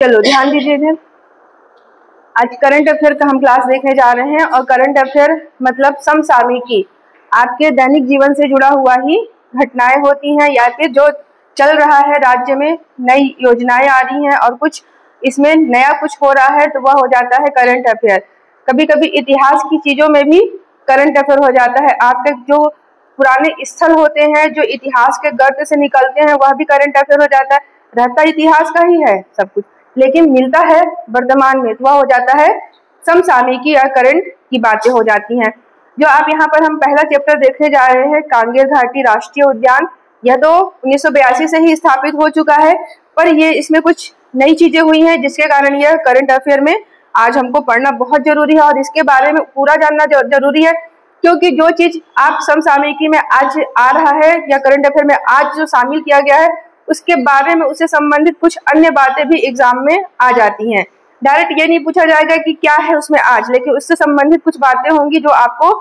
चलो ध्यान दीजिए इधर। आज करंट अफेयर का हम क्लास देखने जा रहे हैं और करंट अफेयर मतलब समसामयिकी, आपके दैनिक जीवन से जुड़ा हुआ ही घटनाएं होती हैं या फिर जो चल रहा है राज्य में, नई योजनाएं आ रही हैं और कुछ इसमें नया कुछ हो रहा है तो वह हो जाता है करंट अफेयर। कभी कभी इतिहास की चीजों में भी करंट अफेयर हो जाता है। आपके जो पुराने स्थल होते हैं जो इतिहास के गर्त से निकलते हैं वह भी करंट अफेयर हो जाता है। रहता इतिहास का ही है सब कुछ, लेकिन मिलता है वर्तमान में, तो वह हो जाता है समसामयिकी या करंट की बातें हो जाती हैं। जो आप यहाँ पर हम पहला चैप्टर देखने जा रहे हैं, कांगेर घाटी राष्ट्रीय उद्यान, यह तो 1982 से ही स्थापित हो चुका है, पर ये इसमें कुछ नई चीजें हुई हैं जिसके कारण यह करंट अफेयर में आज हमको पढ़ना बहुत जरूरी है और इसके बारे में पूरा जानना जरूरी है, क्योंकि जो चीज आप समसामयिकी में आज आ रहा है या करंट अफेयर में आज जो शामिल किया गया है उसके बारे में, उससे संबंधित कुछ अन्य बातें भी एग्जाम में आ जाती हैं। डायरेक्ट ये नहीं पूछा जाएगा कि क्या है उसमें आज, लेकिन उससे संबंधित कुछ बातें होंगी जो आपको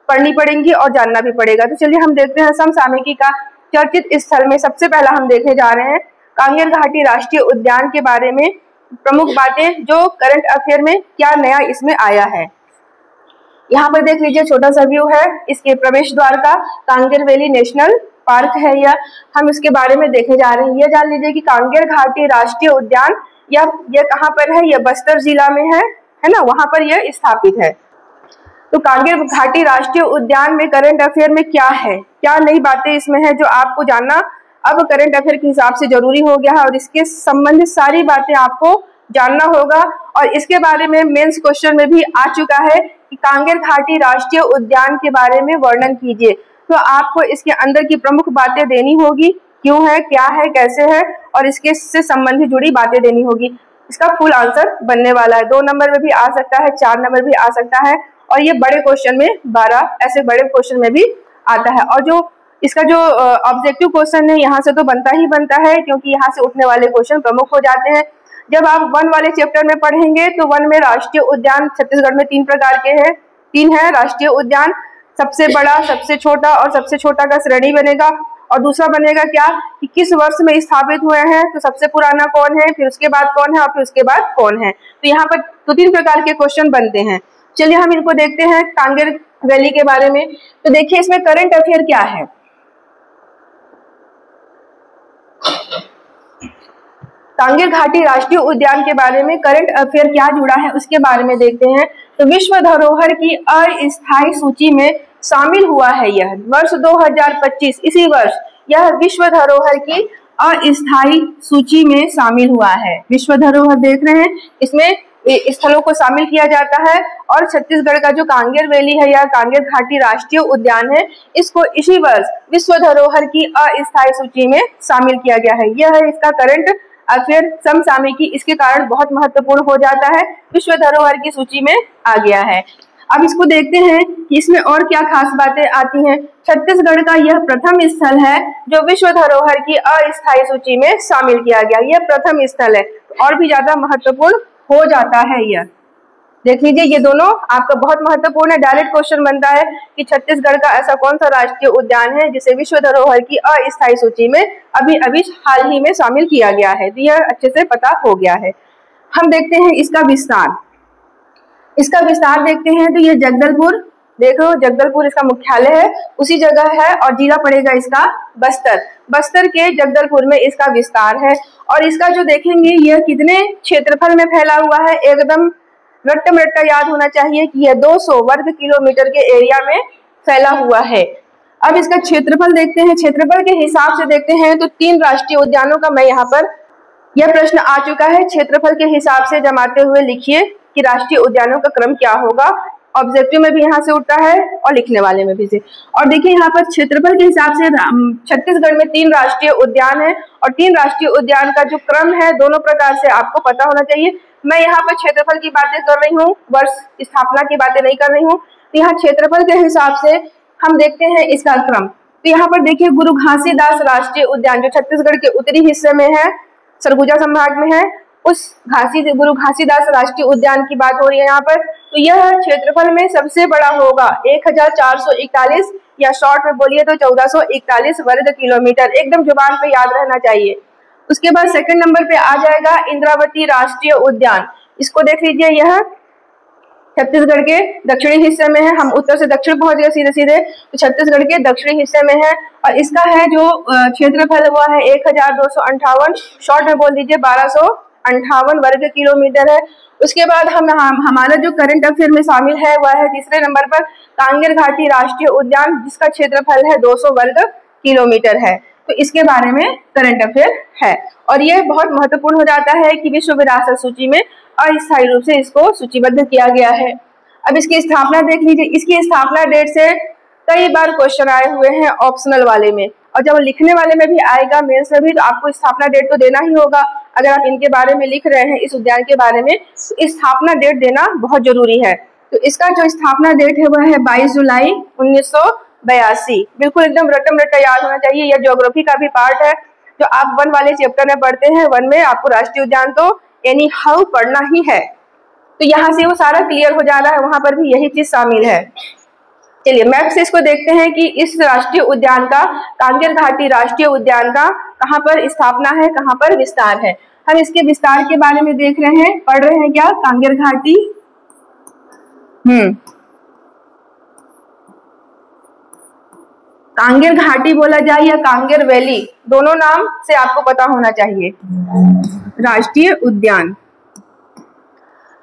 पढ़नी पड़ेंगी और जानना भी पड़ेगा। तो चलिए हम देखते हैं समसामयिकी का चर्चित स्थल में सबसे पहला हम देखने जा रहे हैं कांगेर घाटी राष्ट्रीय उद्यान के बारे में प्रमुख बातें जो करंट अफेयर में क्या नया इसमें आया है। यहाँ पर देख लीजिए, छोटा सा व्यू है इसके प्रवेश द्वार का। कांगेर वैली नेशनल पार्क है यह, हम इसके बारे में देखने जा रहे हैं। यह जान लीजिए कि कांगेर घाटी राष्ट्रीय उद्यान यह कहाँ पर है, यह बस्तर जिला में है ना, वहां पर यह स्थापित है। तो कांगेर घाटी राष्ट्रीय उद्यान में करंट अफेयर में क्या है, क्या नई बातें इसमें है जो आपको जानना अब करंट अफेयर के हिसाब से जरूरी हो गया है और इसके संबंधित सारी बातें आपको जानना होगा। और इसके बारे में मेंस क्वेश्चन में भी आ चुका है कि कांगेर घाटी राष्ट्रीय उद्यान के बारे में वर्णन कीजिए, तो आपको इसके अंदर की प्रमुख बातें देनी होगी, क्यों है, क्या है, कैसे है, और इसके से संबंधित जुड़ी बातें देनी होगी। इसका फुल आंसर बनने वाला है, 2 नंबर में भी आ सकता है, 4 नंबर भी आ सकता है, और ये बड़े क्वेश्चन में 12 ऐसे बड़े क्वेश्चन में भी आता है। और जो इसका जो ऑब्जेक्टिव क्वेश्चन है यहाँ से तो बनता ही बनता है, क्योंकि यहाँ से उठने वाले क्वेश्चन प्रमुख हो जाते हैं। जब आप 1 वाले चैप्टर में पढ़ेंगे तो 1 में राष्ट्रीय उद्यान छत्तीसगढ़ में 3 प्रकार के हैं, 3 है राष्ट्रीय उद्यान, सबसे बड़ा, सबसे छोटा और सबसे छोटा का श्रेणी बनेगा। और दूसरा बनेगा क्या कि किस वर्ष में स्थापित हुए हैं, तो सबसे पुराना कौन है, फिर उसके बाद कौन है और फिर उसके बाद कौन है। तो यहाँ पर तो 3 प्रकार के क्वेश्चन बनते हैं। चलिए हम इनको देखते हैं कांगेर वैली के बारे में। तो देखिए इसमें करंट अफेयर क्या है। कांगेर घाटी राष्ट्रीय उद्यान के बारे में करंट अफेयर क्या जुड़ा है उसके बारे में देखते हैं। तो विश्व धरोहर की अस्थायी सूची में शामिल हुआ है यह वर्ष 2025, इसी वर्ष यह विश्व धरोहर की अस्थायी सूची में शामिल हुआ है। विश्व धरोहर देख रहे हैं, इसमें स्थलों को शामिल किया जाता है और छत्तीसगढ़ का जो कांगेर वैली है या कांगेर घाटी राष्ट्रीय उद्यान है, इसको इसी वर्ष विश्व धरोहर की अस्थायी सूची में शामिल किया गया है। यह है इसका करंट अफेयर समसामयिकी, इसके कारण बहुत महत्वपूर्ण हो जाता है, विश्व धरोहर की सूची में आ गया है। अब इसको देखते हैं कि इसमें और क्या खास बातें आती हैं। छत्तीसगढ़ का यह प्रथम स्थल है जो विश्व धरोहर की अस्थायी सूची में शामिल किया गया, यह प्रथम स्थल है, और भी ज्यादा महत्वपूर्ण हो जाता है यह। देख लीजिए ये दोनों आपका बहुत महत्वपूर्ण है। डायरेक्ट क्वेश्चन बनता है कि छत्तीसगढ़ का ऐसा कौन सा राष्ट्रीय उद्यान है जिसे विश्व धरोहर की अस्थायी सूची में अभी हाल ही में शामिल किया गया है, तो यह अच्छे से पता हो गया है। हम देखते हैं इसका विस्तार। इसका विस्तार देखते हैं तो ये जगदलपुर, देखो जगदलपुर इसका मुख्यालय है, उसी जगह है, और जिला पड़ेगा इसका बस्तर। बस्तर के जगदलपुर में इसका विस्तार है। और इसका जो देखेंगे यह कितने क्षेत्रफल में फैला हुआ है, एकदम रट्टा याद होना चाहिए कि यह 200 वर्ग किलोमीटर के एरिया में फैला हुआ है। अब इसका क्षेत्रफल देखते हैं, क्षेत्रफल के हिसाब से देखते हैं तो 3 राष्ट्रीय उद्यानों का मैं यहाँ पर यह प्रश्न आ चुका है, क्षेत्रफल के हिसाब से जमाते हुए लिखिए कि राष्ट्रीय उद्यानों का क्रम क्या होगा। ऑब्जेक्टिव में भी यहाँ से उठता है और लिखने वाले में भी से। और देखिए यहाँ पर क्षेत्रफल के हिसाब से छत्तीसगढ़ में 3 राष्ट्रीय उद्यान है और 3 राष्ट्रीय उद्यान का जो क्रम है दोनों प्रकार से आपको पता होना चाहिए। मैं यहाँ पर क्षेत्रफल की बातें कर रही हूँ, वर्ष स्थापना की बातें नहीं कर रही हूँ। तो यहाँ क्षेत्रफल के हिसाब से हम देखते हैं इसका क्रम। तो यहाँ पर देखिए गुरु घासीदास राष्ट्रीय उद्यान जो छत्तीसगढ़ के उत्तरी हिस्से में है, सरगुजा संभाग में है, उस गुरु घासीदास राष्ट्रीय उद्यान की बात हो रही है यहाँ पर। तो यह क्षेत्रफल में सबसे बड़ा होगा, 1441, या शॉर्ट में बोलिए तो 1441 वर्ग किलोमीटर, एकदम जुबान पे याद रहना चाहिए। उसके बाद सेकंड नंबर पे आ जाएगा इंद्रावती राष्ट्रीय उद्यान। इसको देख लीजिए, यह छत्तीसगढ़ के दक्षिणी हिस्से में है। हम उत्तर से दक्षिण पहुंच गए सीधे सीधे, तो छत्तीसगढ़ के दक्षिणी हिस्से में है और इसका है जो क्षेत्रफल हुआ है 1258, शॉर्ट में बोल दीजिए 1258 वर्ग किलोमीटर है। उसके बाद हमारा जो करंट अफेयर में शामिल है वह है तीसरे नंबर पर कांगेर घाटी राष्ट्रीय उद्यान, जिसका क्षेत्रफल है 200 वर्ग किलोमीटर है। तो इसके बारे में करंट अफेयर है और यह बहुत महत्वपूर्ण हो जाता है कि विश्व विरासत सूची में अस्थायी रूप से इसको सूचीबद्ध किया गया है। अब इसकी स्थापना देख लीजिए। इसकी स्थापना डेट से कई बार क्वेश्चन आए हुए हैं ऑप्शनल वाले में, और जब लिखने वाले में भी आएगा मेंस में भी, तो आपको स्थापना डेट तो देना ही होगा। अगर आप इनके बारे में लिख रहे हैं, इस उद्यान के बारे में, तो स्थापना डेट देना बहुत जरूरी है। तो इसका जो स्थापना डेट है वह है 22 जुलाई 1982। बिल्कुल एकदम रटम रट्टा याद होना चाहिए। यह ज्योग्राफी का भी पार्ट है जो आप वन वाले चैप्टर में पढ़ते हैं। वन में आपको राष्ट्रीय उद्यान तो एनी हाउ पढ़ना ही है, तो यहाँ से वो सारा क्लियर हो जा रहा है, वहां पर भी यही चीज शामिल है। चलिए मैप से इसको देखते हैं कि इस राष्ट्रीय उद्यान का, कांगेर घाटी राष्ट्रीय उद्यान का कहाँ पर स्थापना है, कहाँ पर विस्तार है। हम इसके विस्तार के बारे में देख रहे हैं, पढ़ रहे हैं क्या, कांगेर घाटी। कांगेर घाटी बोला जाए या कांगेर वैली, दोनों नाम से आपको पता होना चाहिए। राष्ट्रीय उद्यान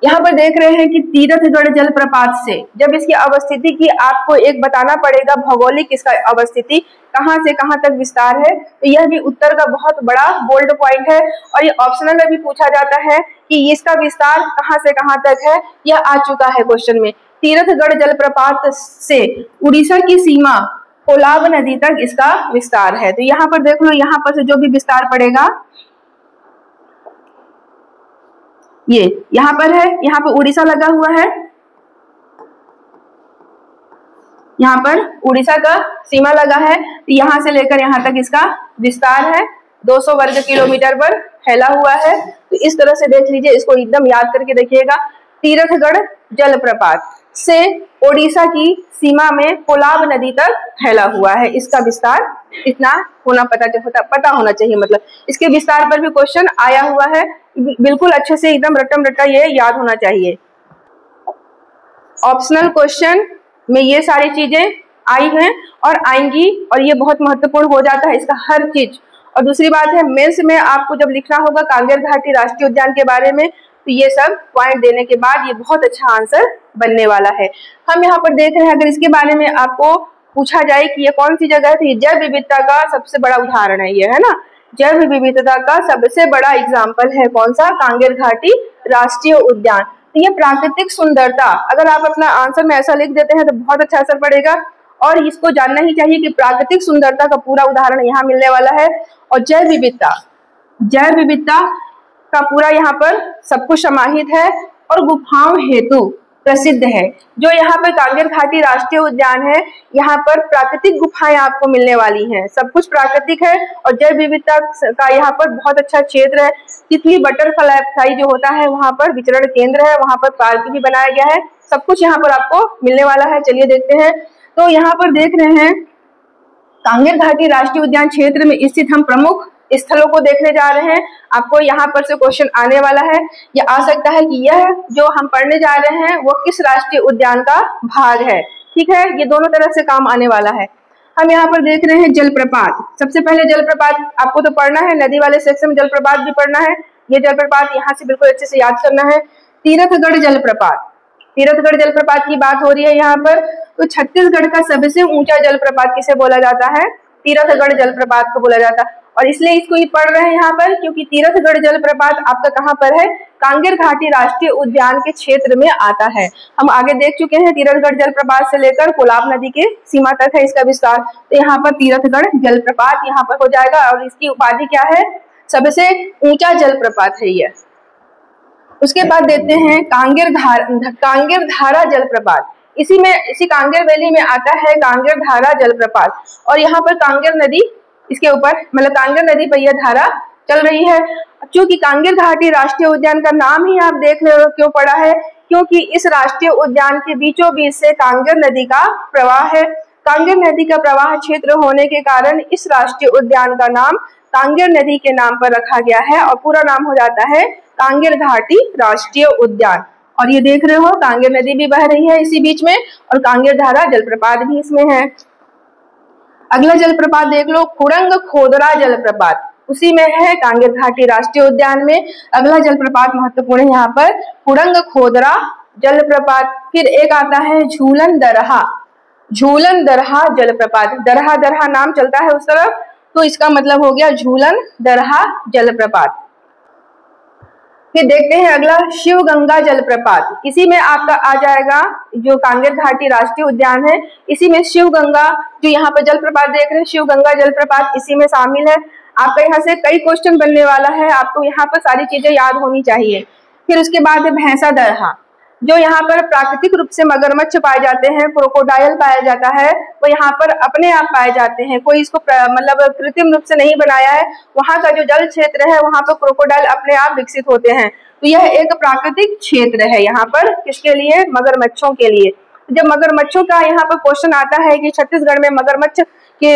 यहाँ पर देख रहे हैं कि तीरथगढ़ जलप्रपात से जब इसकी अवस्थिति की आपको एक बताना पड़ेगा, भौगोलिक इसका अवस्थिति कहाँ से कहाँ तक विस्तार है, तो यह भी उत्तर का बहुत बड़ा बोल्ड पॉइंट है। और ये ऑप्शनल में भी पूछा जाता है कि इसका विस्तार कहाँ से कहाँ तक है, यह आ चुका है क्वेश्चन में। तीरथगढ़ जलप्रपात से उड़ीसा की सीमा कोलाब नदी तक इसका विस्तार है। तो यहाँ पर देख लो, यहाँ पर से जो भी विस्तार पड़ेगा ये यहाँ पर है, यहाँ पर उड़ीसा लगा हुआ है, यहाँ पर उड़ीसा का सीमा लगा है, तो यहाँ से लेकर यहाँ तक इसका विस्तार है, 200 वर्ग किलोमीटर पर फैला हुआ है। तो इस तरह से देख लीजिए, इसको एकदम याद करके देखिएगा। तीरथगढ़ जलप्रपात से ओडिशा की सीमा में कोलाब नदी तक फैला हुआ है, इसका विस्तार इतना होना पता होना चाहिए। मतलब इसके विस्तार पर भी क्वेश्चन आया हुआ है, बिल्कुल अच्छे से एकदम रटम रट्टा ये याद होना चाहिए। ऑप्शनल क्वेश्चन में ये सारी चीजें आई हैं और आएंगी, और ये बहुत महत्वपूर्ण हो जाता है इसका हर चीज। और दूसरी बात है, मेंस में आपको जब लिखना होगा कांगेर घाटी राष्ट्रीय उद्यान के बारे में, तो ये सब पॉइंट देने के बाद ये बहुत अच्छा आंसर बनने वाला है। हम यहाँ पर देख रहे हैं, अगर इसके बारे में आपको पूछा जाए कि ये कौन सी जगह है, तो ये जैव विविधता का सबसे बड़ा उदाहरण है, ये है ना, जैव विविधता का सबसे बड़ा एग्जाम्पल है कौन सा, कांगेर घाटी राष्ट्रीय उद्यान। तो ये प्राकृतिक सुंदरता, अगर आप अपना आंसर में ऐसा लिख देते हैं तो बहुत अच्छा असर पड़ेगा। और इसको जानना ही चाहिए कि प्राकृतिक सुंदरता का पूरा उदाहरण यहाँ मिलने वाला है। और जैव विविधता का पूरा यहाँ पर सब कुछ समाहित है और गुफाओं हेतु प्रसिद्ध है। जो यहाँ पर कांगेर घाटी राष्ट्रीय उद्यान है, यहाँ पर प्राकृतिक गुफाएं आपको मिलने वाली हैं, सब कुछ प्राकृतिक है। और जैव विविधता का यहाँ पर बहुत अच्छा क्षेत्र है। तितली बटरफ्लाई जो होता है वहाँ पर विचरण केंद्र है, वहाँ पर पार्क भी बनाया गया है, सब कुछ यहाँ पर आपको मिलने वाला है। चलिए देखते हैं। तो यहाँ पर देख रहे हैं कांगेर घाटी राष्ट्रीय उद्यान क्षेत्र में स्थित हम प्रमुख स्थलों को देखने जा रहे हैं। आपको यहाँ पर से क्वेश्चन आने वाला है, यह आ सकता है कि यह जो हम पढ़ने जा रहे हैं वो किस राष्ट्रीय उद्यान का भाग है। ठीक है, ये दोनों तरफ से काम आने वाला है। हम यहाँ पर देख रहे हैं जलप्रपात। सबसे पहले जलप्रपात आपको तो पढ़ना है, नदी वाले सेक्शन में जलप्रपात भी पढ़ना है। ये जलप्रपात यहाँ से बिल्कुल अच्छे से याद करना है। तीरथगढ़ जलप्रपात की बात हो रही है यहाँ पर। तो छत्तीसगढ़ का सबसे ऊंचा जलप्रपात किसे बोला जाता है, तीरथगढ़ जलप्रपात को बोला जाता है। और इसलिए इसको ये पढ़ रहे हैं यहाँ पर क्योंकि तीरथगढ़ जलप्रपात आपका कहाँ पर है, कांगेर घाटी राष्ट्रीय उद्यान के क्षेत्र में आता है। हम आगे देख चुके हैं तीरथगढ़ जलप्रपात से लेकर कोलाब नदी के सीमा तक है इसका विस्तार। तो यहाँ पर तीरथगढ़ जलप्रपात यहाँ पर हो जाएगा। और इसकी उपाधि क्या है, सबसे ऊंचा जलप्रपात है ये। उसके बाद देते हैं कांगेर धारा जलप्रपात। इसी कांगेर वैली में आता है कांगेर धारा जलप्रपात। और यहाँ पर कांगेर नदी इसके ऊपर, मतलब कांगेर नदी पर यह धारा चल रही है। क्योंकि कांगेर घाटी राष्ट्रीय उद्यान का नाम ही आप देख रहे हो क्यों पड़ा है, क्योंकि इस राष्ट्रीय उद्यान के बीचों बीच से कांगेर नदी का प्रवाह है। कांगेर नदी का प्रवाह क्षेत्र होने के कारण इस राष्ट्रीय उद्यान का नाम कांगेर नदी के नाम पर रखा गया है और पूरा नाम हो जाता है कांगेर घाटी राष्ट्रीय उद्यान। और ये देख रहे हो कांगेर नदी भी बह रही है इसी बीच में और कांगेर धारा जलप्रपात भी इसमें है। अगला जलप्रपात देख लो, खुड़ंग खोदरा जलप्रपात, उसी में है कांगेर घाटी राष्ट्रीय उद्यान में। अगला जलप्रपात महत्वपूर्ण है यहाँ पर खुड़ंग खोदरा जलप्रपात। फिर एक आता है झूलन दरहा, झूलन दरहा जलप्रपात, दरहा दरहा नाम चलता है उस तरफ, तो इसका मतलब हो गया झूलन दरहा जलप्रपात। फिर देखते हैं अगला शिवगंगा जलप्रपात, इसी में आपका आ जाएगा जो कांगेर घाटी राष्ट्रीय उद्यान है, इसी में शिवगंगा जो यहाँ पर जलप्रपात देख रहे हैं शिवगंगा जलप्रपात इसी में शामिल है। आपका यहाँ से कई क्वेश्चन बनने वाला है, आपको यहाँ पर सारी चीजें याद होनी चाहिए। फिर उसके बाद है भैंसा दरहा, जो यहाँ पर प्राकृतिक रूप से मगरमच्छ पाए जाते हैं, क्रोकोडाइल पाया जाता है, वो यहाँ पर अपने आप पाए जाते हैं, कोई इसको मतलब कृत्रिम रूप से नहीं बनाया है। वहाँ का जो जल क्षेत्र है वहाँ पर क्रोकोडाइल अपने आप विकसित होते हैं, तो यह एक प्राकृतिक क्षेत्र है यहाँ पर, किसके लिए? मगरमच्छों के लिए। जब मगरमच्छों का यहाँ पर क्वेश्चन आता है कि छत्तीसगढ़ में मगरमच्छ के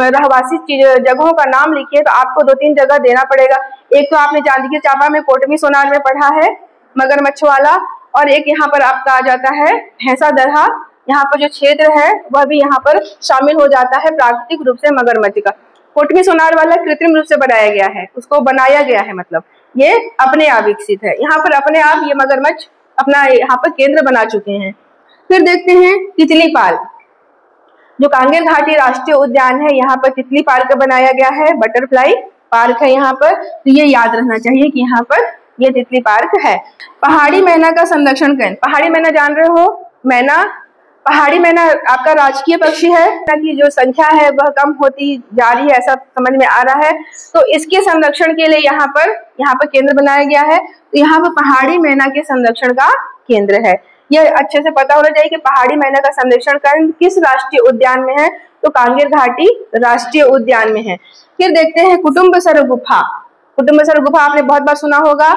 रहवासी जगहों का नाम लिखिए, तो आपको 2-3 जगह देना पड़ेगा। एक तो आपने जांजगीर चांपा में कोटमी सोनार में पढ़ा है मगरमच्छ वाला, और एक यहाँ पर आपका आ जाता है भैंसा दरहा, यहाँ पर जो क्षेत्र है वह भी यहाँ पर शामिल हो जाता है प्राकृतिक रूप से मगरमच्छ का। कोटमी सोनार वाला कृत्रिम रूप से बनाया गया है, उसको बनाया गया है, मतलब ये अपने आप विकसित है। यहाँ पर अपने आप ये मगरमच्छ अपना यहाँ पर केंद्र बना चुके हैं। फिर देखते हैं तितली पार्क, जो कांगेर घाटी राष्ट्रीय उद्यान है, यहाँ पर तितली पार्क बनाया गया है, बटरफ्लाई पार्क है यहाँ पर, तो ये याद रहना चाहिए कि यहाँ पर ये तितली पार्क है। पहाड़ी मैना का संरक्षण केंद्र, पहाड़ी मैना जान रहे हो, मैना, पहाड़ी मैना आपका राजकीय पक्षी है, की जो संख्या है वह कम होती जा रही है ऐसा समझ में आ रहा है, तो इसके संरक्षण के लिए यहाँ पर केंद्र बनाया गया है। तो यहाँ पर पहाड़ी मैना के संरक्षण का केंद्र है, यह अच्छे से पता होना चाहिए कि पहाड़ी मैना का संरक्षण केंद्र किस राष्ट्रीय उद्यान में है, तो कांगेर घाटी राष्ट्रीय उद्यान में है। फिर देखते हैं कुटुम्बसर गुफा, कुटुम्बसर गुफा आपने बहुत बार सुना होगा,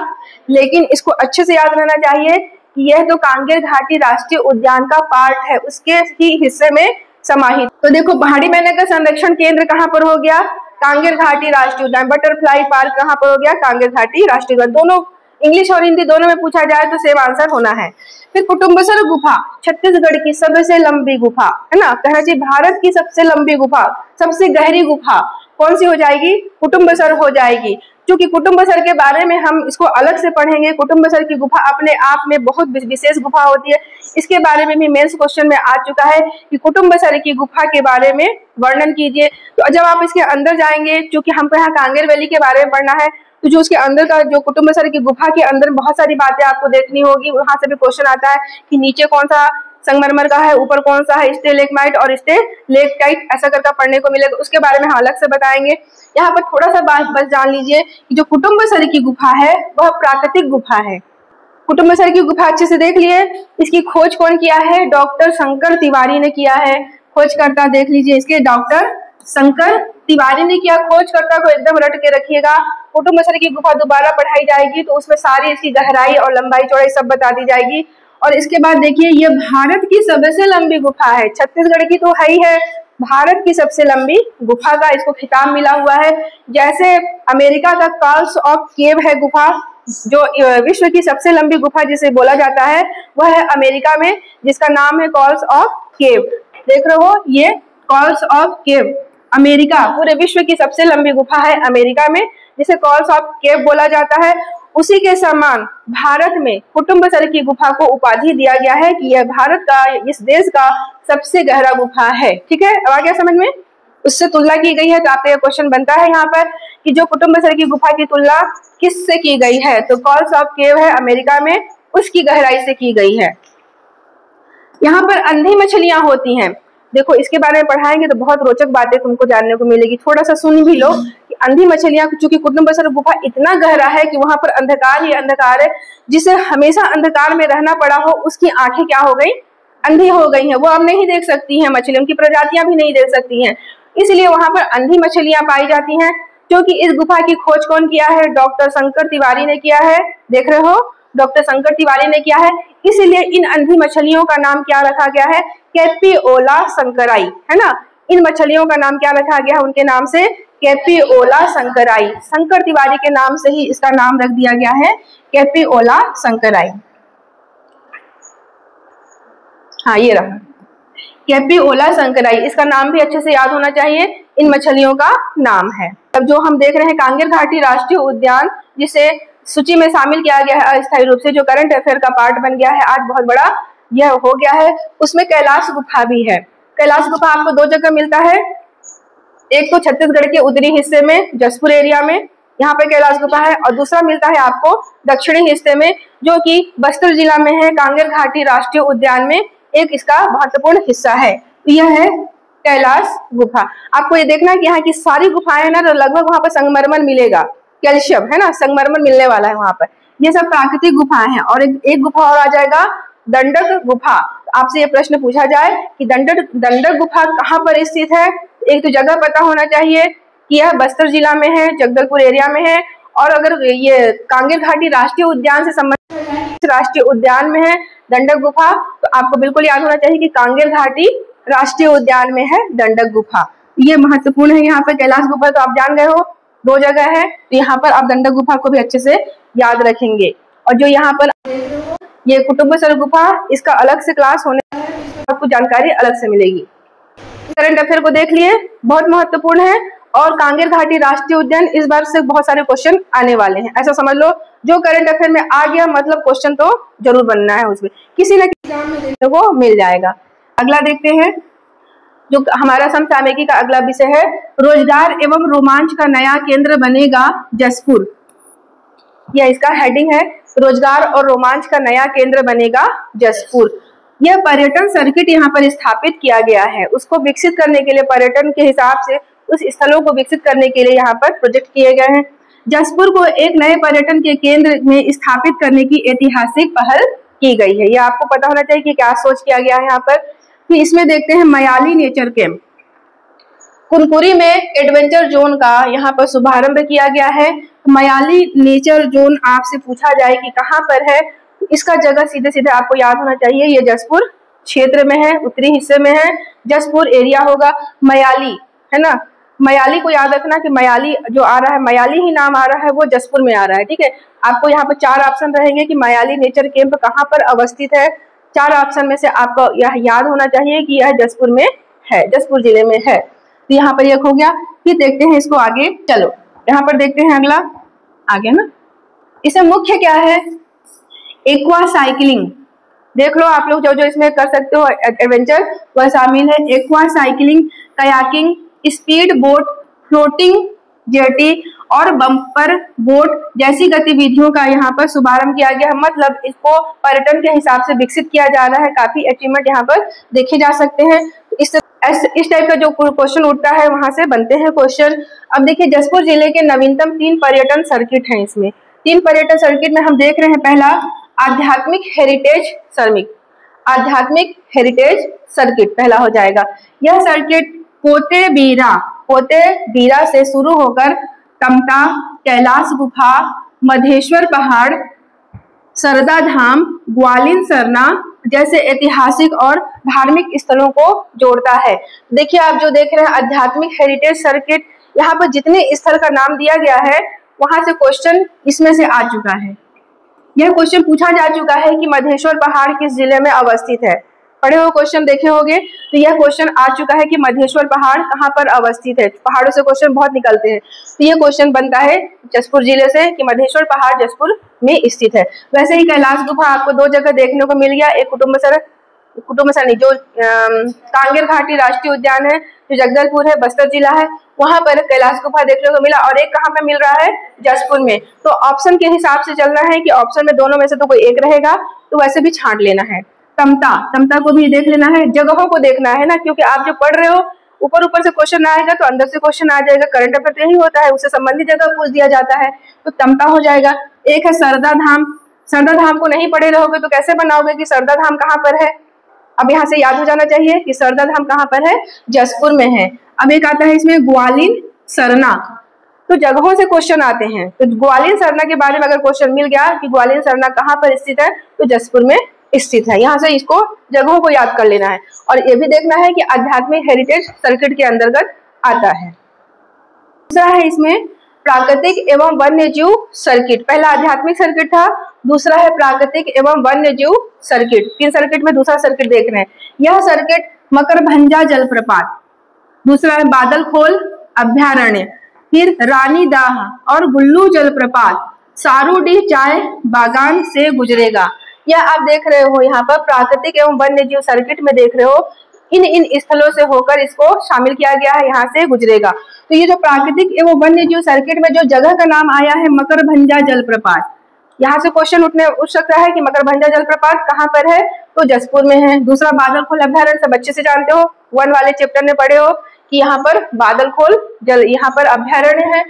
लेकिन इसको अच्छे से याद रहना चाहिए कि यह तो कांगेर घाटी राष्ट्रीय उद्यान का पार्ट है, उसके ही हिस्से में समाहित। तो देखो पहाड़ी मैना का संरक्षण केंद्र कहाँ पर हो गया? कांगेर घाटी राष्ट्रीय उद्यान। बटरफ्लाई पार्क कहाँ पर हो गया? कांगेर घाटी राष्ट्रीय उद्यान। दोनों इंग्लिश और हिंदी दोनों में पूछा जाए तो सेम आंसर होना है। फिर कुटुम्बसर गुफा छत्तीसगढ़ की सबसे लंबी गुफा है ना, कहना चाहिए भारत की सबसे लंबी गुफा, सबसे गहरी गुफा कौन सी हो जाएगी? कुटुम्बसर हो जाएगी। क्योंकि कुटुम्बसर के बारे में हम इसको अलग से पढ़ेंगे। कुटुम्बसर की गुफा अपने आप में बहुत विशेष गुफा होती है, इसके बारे में भी मेंस क्वेश्चन में आ चुका है कि कुटुम्बसर की गुफा के बारे में वर्णन कीजिए। तो जब आप इसके अंदर जाएंगे, क्योंकि हमको यहाँ कांगेर वैली के बारे में पढ़ना है, तो जो उसके अंदर का जो कुटुम्बसर की गुफा के अंदर बहुत सारी बातें आपको देखनी होगी। वहां से भी क्वेश्चन आता है कि नीचे कौन सा संगमरमर का है, ऊपर कौन सा है, स्टेलेग्माइट और स्टेलेक्टाइट, ऐसा करके पढ़ने को मिलेगा, उसके बारे में हम अलग से बताएंगे। यहाँ पर थोड़ा सा बात बस जान लीजिए कि जो कुटुम्बसर की गुफा है वह प्राकृतिक गुफा है। कुटुम्बसर की गुफा अच्छे से देख लिए। इसकी खोज कौन किया है? डॉक्टर शंकर तिवारी ने किया है। खोजकर्ता देख लीजिए इसके, डॉक्टर शंकर तिवारी ने किया। खोजकर्ता को एकदम रट के रखिएगा। कुटुम्बसर की गुफा दोबारा पढ़ाई जाएगी तो उसमें सारी इसकी गहराई और लंबाई चौड़ाई सब बता दी जाएगी। और इसके बाद देखिए ये भारत की सबसे लंबी गुफा है, छत्तीसगढ़ की तो है ही है, भारत की सबसे लंबी गुफा का इसको खिताब मिला हुआ है। जैसे अमेरिका का कॉल्स ऑफ केव है गुफा, जो विश्व की सबसे लंबी गुफा जिसे बोला जाता है वह है अमेरिका में, जिसका नाम है कॉल्स ऑफ केव। देख रहे हो ये कॉल्स ऑफ केव, अमेरिका, पूरे विश्व की सबसे लंबी गुफा है अमेरिका में, जिसे कॉल्स ऑफ केव बोला जाता है। उसी के समान भारत में कुटुम्बसर की गुफा को उपाधि दिया गया है कि यह भारत का, इस देश का सबसे गहरा गुफा है। ठीक है, अब आ गया समझ में? उससे तुलना की गई है, तो आपका यह क्वेश्चन बनता है यहाँ पर कि जो कुटुम्बसर की गुफा की तुलना किससे की गई है, तो कॉल्स ऑफ केव है अमेरिका में, उसकी गहराई से की गई है। यहाँ पर अंधी मछलियां होती हैं। देखो इसके बारे में पढ़ाएंगे तो बहुत रोचक बातें तुमको जानने को मिलेगी, थोड़ा सा सुन भी लो कि अंधी मछलियां, चूंकि कुटुम्बसर गुफा इतना गहरा है कि वहां पर अंधकार ही अंधकार है, जिसे हमेशा अंधकार में रहना पड़ा हो, उसकी आंखें क्या हो गई? अंधी हो गई हैं, वो अब नहीं देख सकती हैं मछली, उनकी प्रजातियां भी नहीं देख सकती हैं, इसलिए वहां पर अंधी मछलियां पाई जाती हैं। क्योंकि इस गुफा की खोज कौन किया है? डॉक्टर शंकर तिवारी ने किया है। देख रहे हो, डॉक्टर शंकर तिवारी ने किया है, इसलिए इन अंधी मछलियों का नाम क्या रखा गया है? कैपियोला शंकराई, है ना। इन मछलियों का नाम क्या रखा गया है, उनके नाम से कैपियोला शंकराई। शंकर तिवारी के नाम से ही इसका नाम रख दिया गया है, कैपियोला शंकराई। हाँ ये रहा कैपियोला शंकराई, इसका नाम भी अच्छे से याद होना चाहिए, इन मछलियों का नाम है। अब जो हम देख रहे हैं कांगेर घाटी राष्ट्रीय उद्यान, जिसे सूची में शामिल किया गया है अस्थायी रूप से, जो करंट अफेयर का पार्ट बन गया है, आज बहुत बड़ा यह हो गया है। उसमें कैलाश गुफा भी है। कैलाश गुफा आपको दो जगह मिलता है, एक तो छत्तीसगढ़ के उत्तरी हिस्से में जसपुर एरिया में, यहाँ पे कैलाश गुफा है, और दूसरा मिलता है आपको दक्षिणी हिस्से में, जो कि बस्तर जिला में है, कांगेर घाटी राष्ट्रीय उद्यान में एक इसका महत्वपूर्ण हिस्सा है। यह है कैलाश गुफा। आपको ये देखना है कि यहाँ की सारी गुफाएं ना, लगभग वहां पर संगमरमर मिलेगा, कैल्शियम है ना, संगमरमर मिलने वाला है वहां पर। ये सब प्राकृतिक गुफाएं हैं। और एक गुफा और आ जाएगा, दंडक गुफा। आपसे ये प्रश्न पूछा जाए कि दंडक गुफा कहाँ पर स्थित है, एक तो जगह पता होना चाहिए कि यह बस्तर जिला में है, जगदलपुर एरिया में है, और अगर ये कांगेर घाटी राष्ट्रीय उद्यान से संबंधित राष्ट्रीय उद्यान में है दंडक गुफा, तो आपको बिल्कुल याद होना चाहिए कि कांगेर घाटी राष्ट्रीय उद्यान में है दंडक गुफा। ये महत्वपूर्ण है। यहाँ पर कैलाश गुफा तो आप जान गए हो, दो जगह है, तो यहाँ पर आप दंडक गुफा को भी अच्छे से याद रखेंगे। और जो यहाँ पर ये कुटुम्बसर गुफा, इसका अलग से क्लास होने, आपको जानकारी अलग से मिलेगी। करंट अफेयर को देख लिए, बहुत महत्वपूर्ण है। और कांगेर घाटी राष्ट्रीय उद्यान, इस बार से बहुत सारे क्वेश्चन आने वाले हैं, ऐसा समझ लो। जो करंट अफेयर में आ गया मतलब क्वेश्चन तो जरूर बनना है, उसमें किसी न किसी एग्जाम में देखने को मिल जाएगा। अगला देखते हैं, जो हमारा समसामयिकी का अगला विषय है, रोजगार एवं रोमांच का नया केंद्र बनेगा जसपुर। यह इसका हेडिंग है, रोजगार और रोमांच का नया केंद्र बनेगा जसपुर। यह पर्यटन सर्किट यहाँ पर स्थापित किया गया है, उसको विकसित करने के लिए, पर्यटन के हिसाब से उस स्थलों को विकसित करने के लिए यहाँ पर प्रोजेक्ट किए गए हैं। जसपुर को एक नए पर्यटन के केंद्र में स्थापित करने की ऐतिहासिक पहल की गई है। यह आपको पता होना चाहिए कि क्या सोच किया गया है यहाँ पर। कि इसमें देखते हैं मयाली नेचर कैंप, कुनकुरी में एडवेंचर जोन का यहाँ पर शुभारंभ किया गया है। मयाली नेचर जोन आपसे पूछा जाए कि कहाँ पर है, इसका जगह सीधे सीधे आपको याद होना चाहिए, ये जसपुर क्षेत्र में है, उत्तरी हिस्से में है, जसपुर एरिया होगा। मयाली है ना, मयाली को याद रखना कि मयाली जो आ रहा है, मयाली ही नाम आ रहा है, वो जसपुर में आ रहा है, ठीक है। आपको यहाँ पर चार ऑप्शन रहेंगे कि मयाली नेचर कैंप कहाँ पर अवस्थित है। चार ऑप्शन में से आपको यह याद होना चाहिए कि यह जसपुर में है, जसपुर जिले में है। तो यहाँ पर एक हो गया। फिर देखते हैं इसको आगे, चलो यहाँ पर देखते हैं अगला, आगे ना, इसमें मुख्य क्या है, एक्वा साइकिलिंग। देख लो आप लोग, जो जो इसमें कर सकते हो एडवेंचर वह शामिल है। Aqua cycling, kayaking, speed boat, floating jetty और बम्पर बोट जैसी गतिविधियों का यहाँ पर शुभारंभ किया गया है। मतलब इसको पर्यटन के हिसाब से विकसित किया जा रहा है। काफी अचीवमेंट यहाँ पर देखे जा सकते हैं। इस टाइप का जो क्वेश्चन उठता है वहां से बनते हैं क्वेश्चन। अब देखिए, जसपुर जिले के नवीनतम 3 पर्यटन सर्किट हैं। इसमें 3 पर्यटन सर्किट में हम देख रहे हैं, पहला आध्यात्मिक हेरिटेज सर्किट, आध्यात्मिक हेरिटेज सर्किट पहला हो जाएगा। यह सर्किट पोते बीरा से शुरू होकर तमता, कैलाश गुफा, मधेश्वर पहाड़, सरदा धाम, ग्वालिन सरना जैसे ऐतिहासिक और धार्मिक स्थलों को जोड़ता है। देखिए, आप जो देख रहे हैं आध्यात्मिक हेरिटेज सर्किट, यहाँ पर जितने स्थल का नाम दिया गया है वहां से क्वेश्चन इसमें से आ चुका है। यह क्वेश्चन पूछा जा चुका है कि मधेश्वर पहाड़ किस जिले में अवस्थित है। पढ़े हुए क्वेश्चन देखे होंगे, तो यह क्वेश्चन आ चुका है कि मधेश्वर पहाड़ कहाँ पर अवस्थित है। पहाड़ों से क्वेश्चन बहुत निकलते हैं, तो यह क्वेश्चन बनता है जसपुर जिले से कि मधेश्वर पहाड़ जसपुर में स्थित है। वैसे ही कैलाश गुफा आपको 2 जगह देखने को मिल गया, एक कुटुम्बसर नहीं, जो कांगेर घाटी राष्ट्रीय उद्यान है जो जगदलपुर है, बस्तर जिला है, वहां पर कैलाश गुफा देखने को मिला, और एक कहाँ पे मिल रहा है, जसपुर में। तो ऑप्शन के हिसाब से चलना है कि ऑप्शन में दोनों में से तो कोई एक रहेगा, तो वैसे भी छांट लेना है। तमता को भी देख लेना है, जगहों को देखना है ना, क्योंकि आप जो पढ़ रहे हो ऊपर से क्वेश्चन आएगा तो अंदर से क्वेश्चन आ जाएगा। करंट अफेयर तो यही होता है, उससे संबंधित जगह पूछ दिया जाता है, तो तमता हो जाएगा। एक है सरदा धाम, सरदा धाम को नहीं पढ़े रहोगे तो कैसे बनाओगे कि सरदा धाम कहाँ पर है। अब यहाँ से याद हो जाना चाहिए कि सरदा धाम कहाँ पर है, जसपुर में है। अब एक आता है इसमें ग्वालिन सरना, तो जगहों से क्वेश्चन आते हैं, तो ग्वालिन सरना के बारे में अगर क्वेश्चन मिल गया कि ग्वालिन सरना कहाँ पर स्थित है, तो जसपुर में स्थित है। यहाँ से इसको जगहों को याद कर लेना है और ये भी देखना है कि आध्यात्मिक हेरिटेज सर्किट के अंतर्गत आता है। दूसरा है इसमें प्राकृतिक एवं वन्य जीव सर्किट। पहला आध्यात्मिक सर्किट था, दूसरा है प्राकृतिक एवं वन्य जीव सर्किट। 3 सर्किट में दूसरा सर्किट देख रहे हैं। यह सर्किट मकरभंजा जलप्रपात, दूसरा है बादलखोल अभ्यारण्य, फिर रानीदाह और गुल्लू जलप्रपात सारूडीह चाय बागान से गुजरेगा। यह आप देख रहे हो यहाँ पर प्राकृतिक एवं वन्य जीव सर्किट में देख रहे हो, इन स्थलों से होकर इसको शामिल किया गया है, यहाँ से गुजरेगा। तो ये जो प्राकृतिक एवं वन्य जीव सर्किट में जो जगह का नाम आया है मकरभंजा जलप्रपात, यहाँ से क्वेश्चन उठ सकता है कि मकरभंजा जलप्रपात कहाँ पर है, तो जसपुर में है। दूसरा बादलखोल अभ्यारण्य, सब अच्छे से जानते हो, 1 वाले चैप्टर में पढ़े हो कि यहाँ पर बादलखोल यहाँ पर अभ्यारण्य है।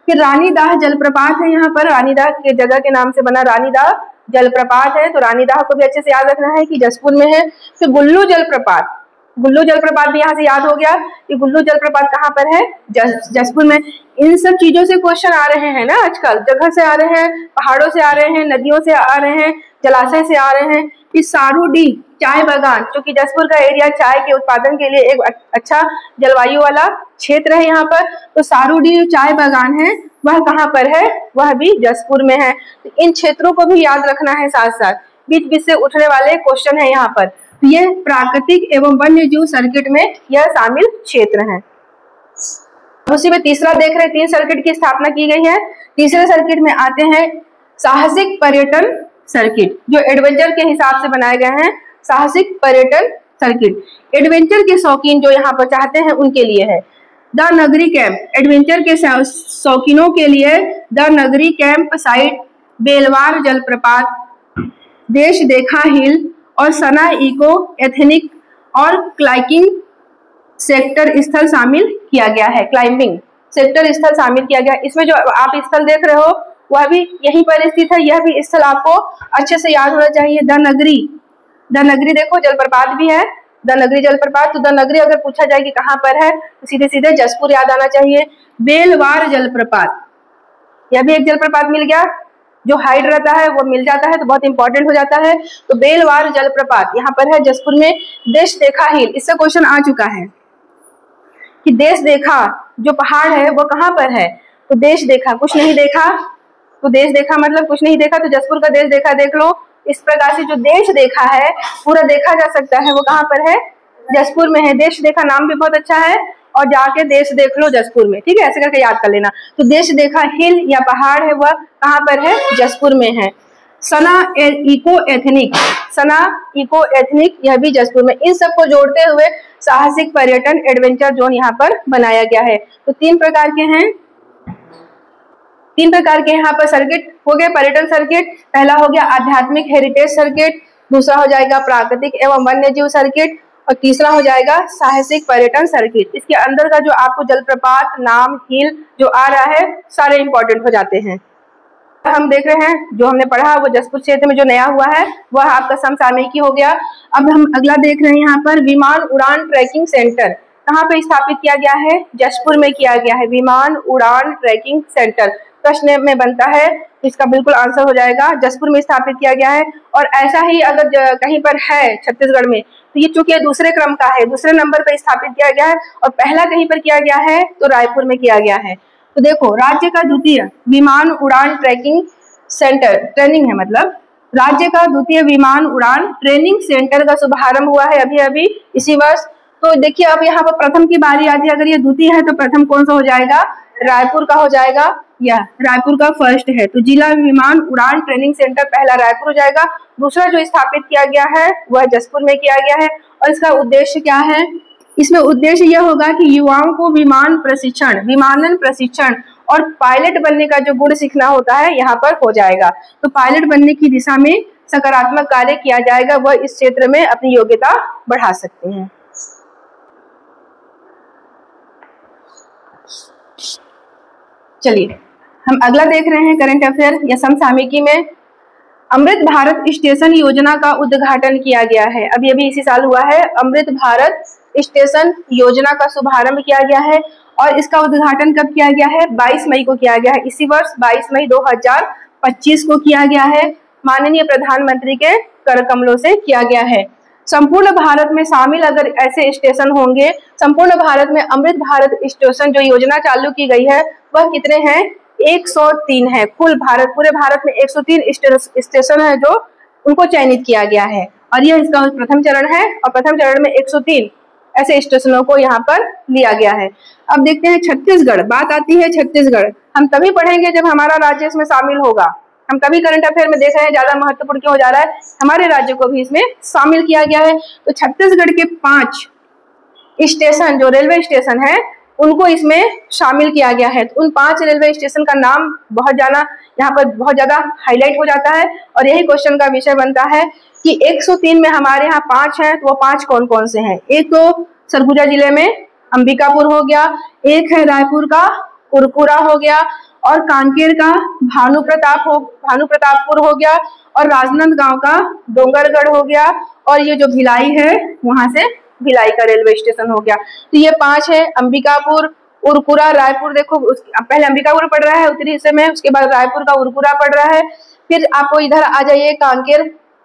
फिर रानीदाह जलप्रपात है, यहाँ पर रानीदाह के जगह के नाम से बना रानीदाह जलप्रपात है, तो रानीदाह को भी अच्छे से याद रखना है कि जसपुर में है। फिर गुल्लू जलप्रपात, गुल्लू जलप्रपात भी यहाँ से याद हो गया कि गुल्लू जलप्रपात कहाँ पर है, जसपुर में। इन सब चीजों से क्वेश्चन आ रहे हैं ना आजकल, जगह से आ रहे हैं, पहाड़ों से आ रहे हैं, नदियों से आ रहे हैं, जलाशय से आ रहे हैं। फिर सारूडीह चाय बागान, जो कि जसपुर का एरिया चाय के उत्पादन के लिए एक अच्छा जलवायु वाला क्षेत्र है यहाँ पर, तो सारूडीह चाय बागान है, वह कहाँ पर है, वह भी जसपुर में है। तो इन क्षेत्रों को भी याद रखना है, साथ साथ बीच बीच से उठने वाले क्वेश्चन है यहाँ पर। ये प्राकृतिक एवं वन्य जीव सर्किट में यह शामिल क्षेत्र है। उसी में तीसरा देख रहे हैं, 3 सर्किट की स्थापना की गई है। तीसरे सर्किट में आते हैं साहसिक पर्यटन सर्किट, जो एडवेंचर के हिसाब से बनाए गए हैं। साहसिक पर्यटन सर्किट एडवेंचर के शौकीन जो यहाँ पर चाहते हैं उनके लिए है। द नगरी कैंप, एडवेंचर के शौकीनों के लिए द नगरी कैंप साइट, बेलवार जलप्रपात, देश देखा हिल और सना इको एथनिक और क्लाइकिंग सेक्टर स्थल शामिल किया गया है। क्लाइंबिंग सेक्टर स्थल शामिल किया गया। इसमें जो आप स्थल देख रहे हो वह भी यहीं पर स्थित है। यह भी स्थल आपको अच्छे से याद होना चाहिए। द नगरी देखो जलप्रपात भी है, द नगरी जलप्रपात। तो द नगरी अगर पूछा जाए कि कहाँ पर है तो सीधे सीधे जसपुर याद आना चाहिए। बेलवार जलप्रपात, यह भी एक जलप्रपात मिल गया, जो हाइट रहता है वो मिल जाता है तो बहुत इंपॉर्टेंट हो जाता है। तो बेलवार जलप्रपात यहाँ पर है जसपुर में। देश देखा हिल, इससे क्वेश्चन आ चुका है कि देश देखा जो पहाड़ है वो कहाँ पर है, तो देश देखा कुछ नहीं देखा, तो देश देखा मतलब कुछ नहीं देखा, तो जसपुर का देश देखा देख लो। इस प्रकार से जो देश देखा है पूरा देखा जा सकता है वो कहाँ पर है, जसपुर में है। देश देखा नाम भी बहुत अच्छा है और जाके देश देख लो जसपुर में, ठीक है, ऐसे करके याद कर लेना। तो देश देखा हिल या पहाड़ है वह कहाँ पर है, जसपुर में है। सना इको एथनिक यह भी जसपुर में। इन सबको जोड़ते हुए साहसिक पर्यटन एडवेंचर जोन यहाँ पर बनाया गया है। तो 3 प्रकार के हैं, 3 प्रकार के यहाँ पर सर्किट हो गए पर्यटन सर्किट। पहला हो गया आध्यात्मिक हेरिटेज सर्किट, दूसरा हो जाएगा प्राकृतिक एवं वन्य जीव सर्किट और तीसरा हो जाएगा साहसिक पर्यटन सर्किट। इसके अंदर का जो आपको जलप्रपात, नाम, हिल जो आ रहा है सारे इंपॉर्टेंट हो जाते हैं। हम देख रहे हैं जो हमने पढ़ा वो जसपुर क्षेत्र में जो नया हुआ है वह आपका समसामयिकी हो गया। अब हम अगला देख रहे हैं यहाँ पर विमान उड़ान ट्रैकिंग सेंटर कहाँ पे स्थापित किया गया है, जसपुर में किया गया है। विमान उड़ान ट्रैकिंग सेंटर प्रश्न में बनता है, इसका बिल्कुल आंसर हो जाएगा, जसपुर में स्थापित किया गया है। और ऐसा ही अगर कहीं पर है छत्तीसगढ़ में तो ये चूंकि दूसरे क्रम का है, दूसरे नंबर पर स्थापित किया गया है और पहला कहीं पर किया गया है तो रायपुर में किया गया है। तो देखो राज्य का द्वितीय विमान उड़ान ट्रैकिंग सेंटर, ट्रेनिंग है मतलब, राज्य का द्वितीय विमान उड़ान ट्रेनिंग सेंटर का शुभारंभ हुआ है अभी अभी इसी वर्ष। तो देखिए अब यहाँ पर प्रथम की बारी आती है, अगर ये द्वितीय है तो प्रथम कौन सा हो जाएगा, रायपुर का हो जाएगा, या रायपुर का फर्स्ट है। तो जिला विमान उड़ान ट्रेनिंग सेंटर पहला रायपुर हो जाएगा। दूसरा जो स्थापित किया गया है वह जसपुर में किया गया है। और इसका उद्देश्य क्या है, इसमें उद्देश्य यह होगा कि युवाओं को विमानन प्रशिक्षण और पायलट बनने का जो गुण सीखना होता है यहाँ पर हो जाएगा। तो पायलट बनने की दिशा में सकारात्मक कार्य किया जाएगा, वह इस क्षेत्र में अपनी योग्यता बढ़ा सकते हैं। चलिए हम अगला देख रहे हैं करंट अफेयर या समसामयिकी में अमृत भारत स्टेशन योजना का उद्घाटन किया गया है। अभी अभी इसी साल हुआ है, अमृत भारत स्टेशन योजना का शुभारंभ किया गया है। और इसका उद्घाटन कब किया गया है, 22 मई को किया गया है। इसी वर्ष 22 मई 2025 को किया गया है माननीय प्रधानमंत्री के कर कमलों से किया गया है। संपूर्ण भारत में शामिल अगर ऐसे स्टेशन होंगे, संपूर्ण भारत में अमृत भारत स्टेशन जो योजना चालू की गई है वह कितने हैं? 103 है। कुल पूरे भारत में 103 स्टेशन है जो उनको चयनित किया गया है और यह इसका प्रथम चरण है और प्रथम चरण में 103 ऐसे स्टेशनों को यहाँ पर लिया गया है। अब देखते हैं छत्तीसगढ़। बात आती है छत्तीसगढ़, हम तभी पढ़ेंगे जब हमारा राज्य इसमें शामिल होगा। हम तभी करंट अफेयर में देख रहे हैं ज्यादा महत्वपूर्ण क्यों हो जा रहा है, हमारे राज्य को भी इसमें शामिल किया गया है। तो छत्तीसगढ़ के 5 स्टेशन जो रेलवे स्टेशन है उनको इसमें शामिल किया गया है। तो उन 5 रेलवे स्टेशन का नाम बहुत ज्यादा हाईलाइट हो जाता है और यही क्वेश्चन का विषय बनता है कि 103 में हमारे यहाँ 5 हैं, तो वो 5 कौन कौन से हैं? एक तो सरगुजा जिले में अंबिकापुर हो गया, एक है रायपुर का कुरकुरा हो गया और कांकेर का भानुप्रतापपुर हो गया और राजनांदगांव का डोंगरगढ़ हो गया और ये जो भिलाई है वहां से भिलाई का रेलवे स्टेशन हो गया। तो ये 5 है, अंबिकापुर, उरकुरा, रायपुर। देखो पहले अंबिकापुर पड़ रहा है उत्तरी हिस्से में, उसके बाद रायपुर का उरकुरा पड़ रहा है, फिर आपको इधर आ जाइए कांकेर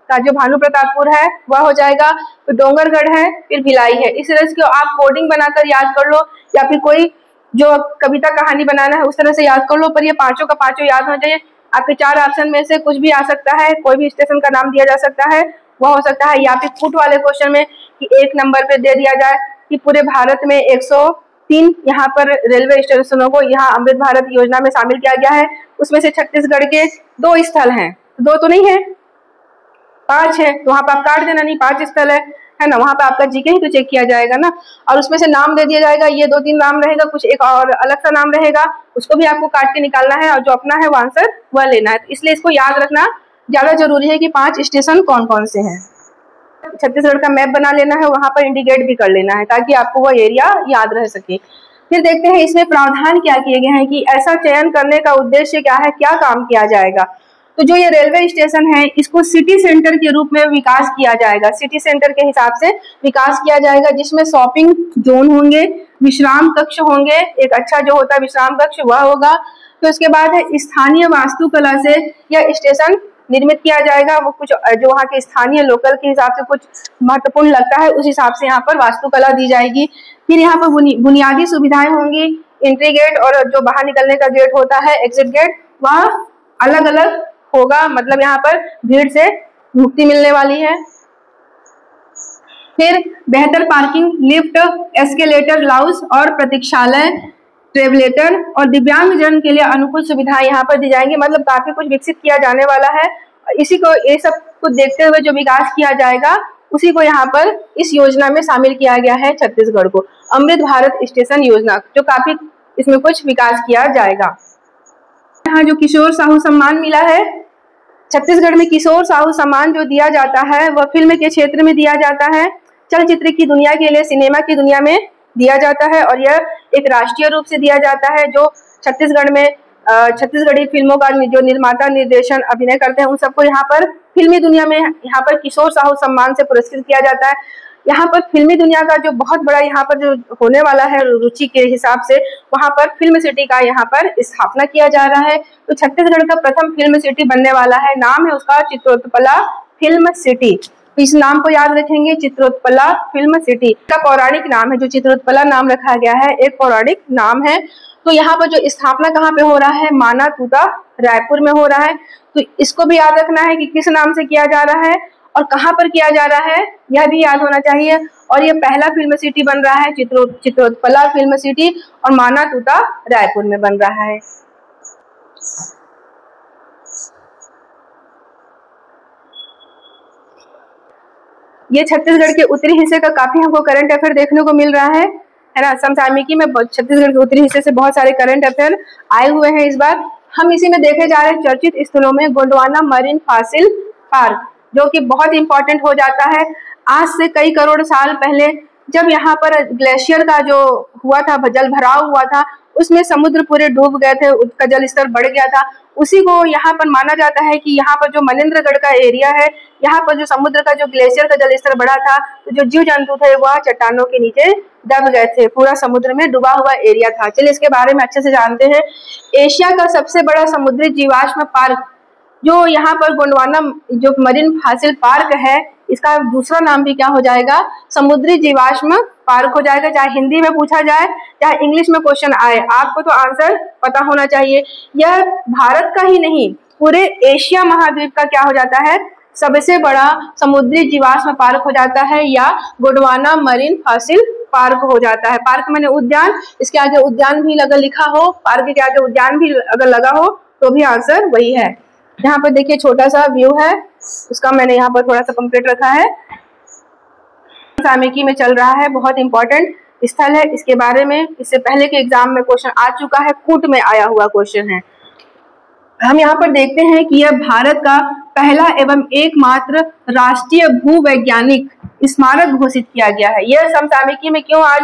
का जो भानुप्रतापपुर है वह हो जाएगा, तो डोंगरगढ़ है, फिर भिलाई है। इस तरह से आप कोडिंग बनाकर याद कर लो या फिर कोई जो कविता कहानी बनाना है उस तरह से याद कर लो, पर ये 5 का 5 याद होना चाहिए। आपके 4 ऑप्शन में से कुछ भी आ सकता है, कोई भी स्टेशन का नाम दिया जा सकता है, वह हो सकता है। या फिर फुट वाले क्वेश्चन में कि 1 नंबर पे दे दिया जाए कि पूरे भारत में 103 यहाँ पर रेलवे स्टेशनों को यहाँ अमृत भारत योजना में शामिल किया गया है, उसमें से छत्तीसगढ़ के 2 स्थल हैं, 2 तो नहीं है, 5 है, तो वहां पर आप काट देना, नहीं 5 स्थल है ना, वहां पे आपका जीके ही तो चेक किया जाएगा ना, और उसमें से नाम दे दिया जाएगा। ये 2-3 नाम रहेगा, कुछ एक और अलग सा नाम रहेगा, उसको भी आपको काट के निकालना है और जो अपना है वो आंसर वह लेना है। तो इसलिए इसको याद रखना ज्यादा जरूरी है कि 5 स्टेशन कौन कौन से हैं। छत्तीसगढ़ का मैप बना लेना है, वहां पर इंडिकेट भी कर लेना है ताकि आपको वह एरिया याद रह सके। फिर देखते हैं इसमें प्रावधान क्या किए गए हैं कि ऐसा चयन करने का उद्देश्य क्या है, क्या काम किया जाएगा। तो जो ये रेलवे स्टेशन है इसको सिटी सेंटर के रूप में विकास किया जाएगा, सिटी सेंटर के हिसाब से विकास किया जाएगा, जिसमें शॉपिंग जोन होंगे, विश्राम कक्ष होंगे, एक अच्छा जो होता है विश्राम कक्ष वह होगा। तो उसके बाद है स्थानीय वास्तुकला से यह स्टेशन निर्मित किया जाएगा, वो कुछ जो वहाँ के स्थानीय लोकल के हिसाब से कुछ महत्वपूर्ण लगता है उस हिसाब से यहाँ पर वास्तुकला दी जाएगी। फिर यहाँ पर बुनियादी सुविधाएं होंगी, एंट्री गेट और जो बाहर निकलने का गेट होता है एग्जिट गेट वह अलग अलग होगा, मतलब यहाँ पर भीड़ से मुक्ति मिलने वाली है। फिर बेहतर पार्किंग, लिफ्ट, एस्केलेटर, लाउंज और प्रतीक्षालय, ट्रेवलेटर और दिव्यांग जन के लिए अनुकूल सुविधाएं यहाँ पर दी जाएंगी, मतलब काफी कुछ विकसित किया जाने वाला है। इसी को ये सब कुछ देखते हुए जो विकास किया जाएगा उसी को यहाँ पर इस योजना में शामिल किया गया है छत्तीसगढ़ को, अमृत भारत स्टेशन योजना, जो काफी इसमें कुछ विकास किया जाएगा। यहाँ जो किशोर साहू सम्मान मिला है, छत्तीसगढ़ में किशोर साहू सम्मान जो दिया जाता है वह फिल्म के क्षेत्र में दिया जाता है, चलचित्र की दुनिया के लिए, सिनेमा की दुनिया में दिया जाता है और यह एक राष्ट्रीय रूप से दिया जाता है। जो छत्तीसगढ़ में छत्तीसगढ़ी फिल्मों का जो निर्माता, निर्देशन, अभिनय करते हैं उन सबको यहाँ पर फिल्मी दुनिया में यहाँ पर किशोर साहू सम्मान से पुरस्कृत किया जाता है। यहाँ पर फिल्मी दुनिया का जो बहुत बड़ा यहाँ पर जो होने वाला है रुचि के हिसाब से, वहाँ पर फिल्म सिटी का यहाँ पर स्थापना किया जा रहा है। तो छत्तीसगढ़ का प्रथम फिल्म सिटी बनने वाला है, नाम है उसका चित्रोत्पला फिल्म सिटी। इस नाम को याद रखेंगे, चित्रोत्पला फिल्म सिटी का पौराणिक नाम है, जो चित्रोत्पला नाम रखा गया है एक पौराणिक नाम है। तो यहाँ पर जो स्थापना कहाँ पे हो रहा है, माना तूता रायपुर में हो रहा है। तो इसको भी याद रखना है कि किस नाम से किया जा रहा है और कहाँ पर किया जा रहा है, यह भी याद होना चाहिए। और ये पहला फिल्म सिटी बन रहा है चित्रोत्पला फिल्म सिटी और माना तूता रायपुर में बन रहा है। ये छत्तीसगढ़ के उत्तरी हिस्से का काफी हमको करंट अफेयर देखने को मिल रहा है ना। समसामयिकी में छत्तीसगढ़ के उत्तरी हिस्से से बहुत सारे करंट अफेयर आए हुए हैं इस बार। हम इसी में देखे जा रहे हैं चर्चित स्थलों में गोंडवाना मरीन फॉसिल पार्क, जो कि बहुत इंपॉर्टेंट हो जाता है। आज से कई करोड़ साल पहले जब यहाँ पर ग्लेशियर का जो हुआ था, जल भराव हुआ था, उसमें समुद्र पूरे डूब गए थे, उसका जल स्तर बढ़ गया था। उसी को यहाँ पर माना जाता है कि यहाँ पर जो मनेन्द्रगढ़ का एरिया है, यहाँ पर जो समुद्र का जो ग्लेशियर का जल स्तर बढ़ा था, तो जो जीव जंतु थे वह चट्टानों के नीचे दब गए थे, पूरा समुद्र में डूबा हुआ एरिया था। चलिए इसके बारे में अच्छे से जानते हैं। एशिया का सबसे बड़ा समुद्री जीवाश्म पार्क जो यहाँ पर गोंडवाना जो मरीन फॉसिल पार्क है, इसका दूसरा नाम भी क्या हो जाएगा, समुद्री जीवाश्म पार्क हो जाएगा। चाहे हिंदी में पूछा जाए चाहे इंग्लिश में क्वेश्चन आए, आपको तो आंसर पता होना चाहिए। यह भारत का ही नहीं पूरे एशिया महाद्वीप का क्या हो जाता है, सबसे बड़ा समुद्री जीवाश्म पार्क हो जाता है, या गोंडवाना मरीन फॉसिल पार्क हो जाता है। पार्क मैंने उद्यान, इसके आगे उद्यान भी अगर लिखा हो, पार्क के आगे उद्यान भी अगर लगा हो तो भी आंसर वही है। यहाँ पर देखिए छोटा सा व्यू है, उसका मैंने यहाँ पर थोड़ा सा पंपलेट रखा है। सामयिकी में चल रहा है, बहुत इंपॉर्टेंट स्थल है, इसके बारे में इससे पहले के एग्जाम में क्वेश्चन आ चुका है, कूट में आया हुआ क्वेश्चन है। हम यहाँ पर देखते हैं कि यह भारत का पहला एवं एकमात्र राष्ट्रीय भूवैज्ञानिक स्मारक घोषित किया गया है। यह समसामयिकी में क्यों आज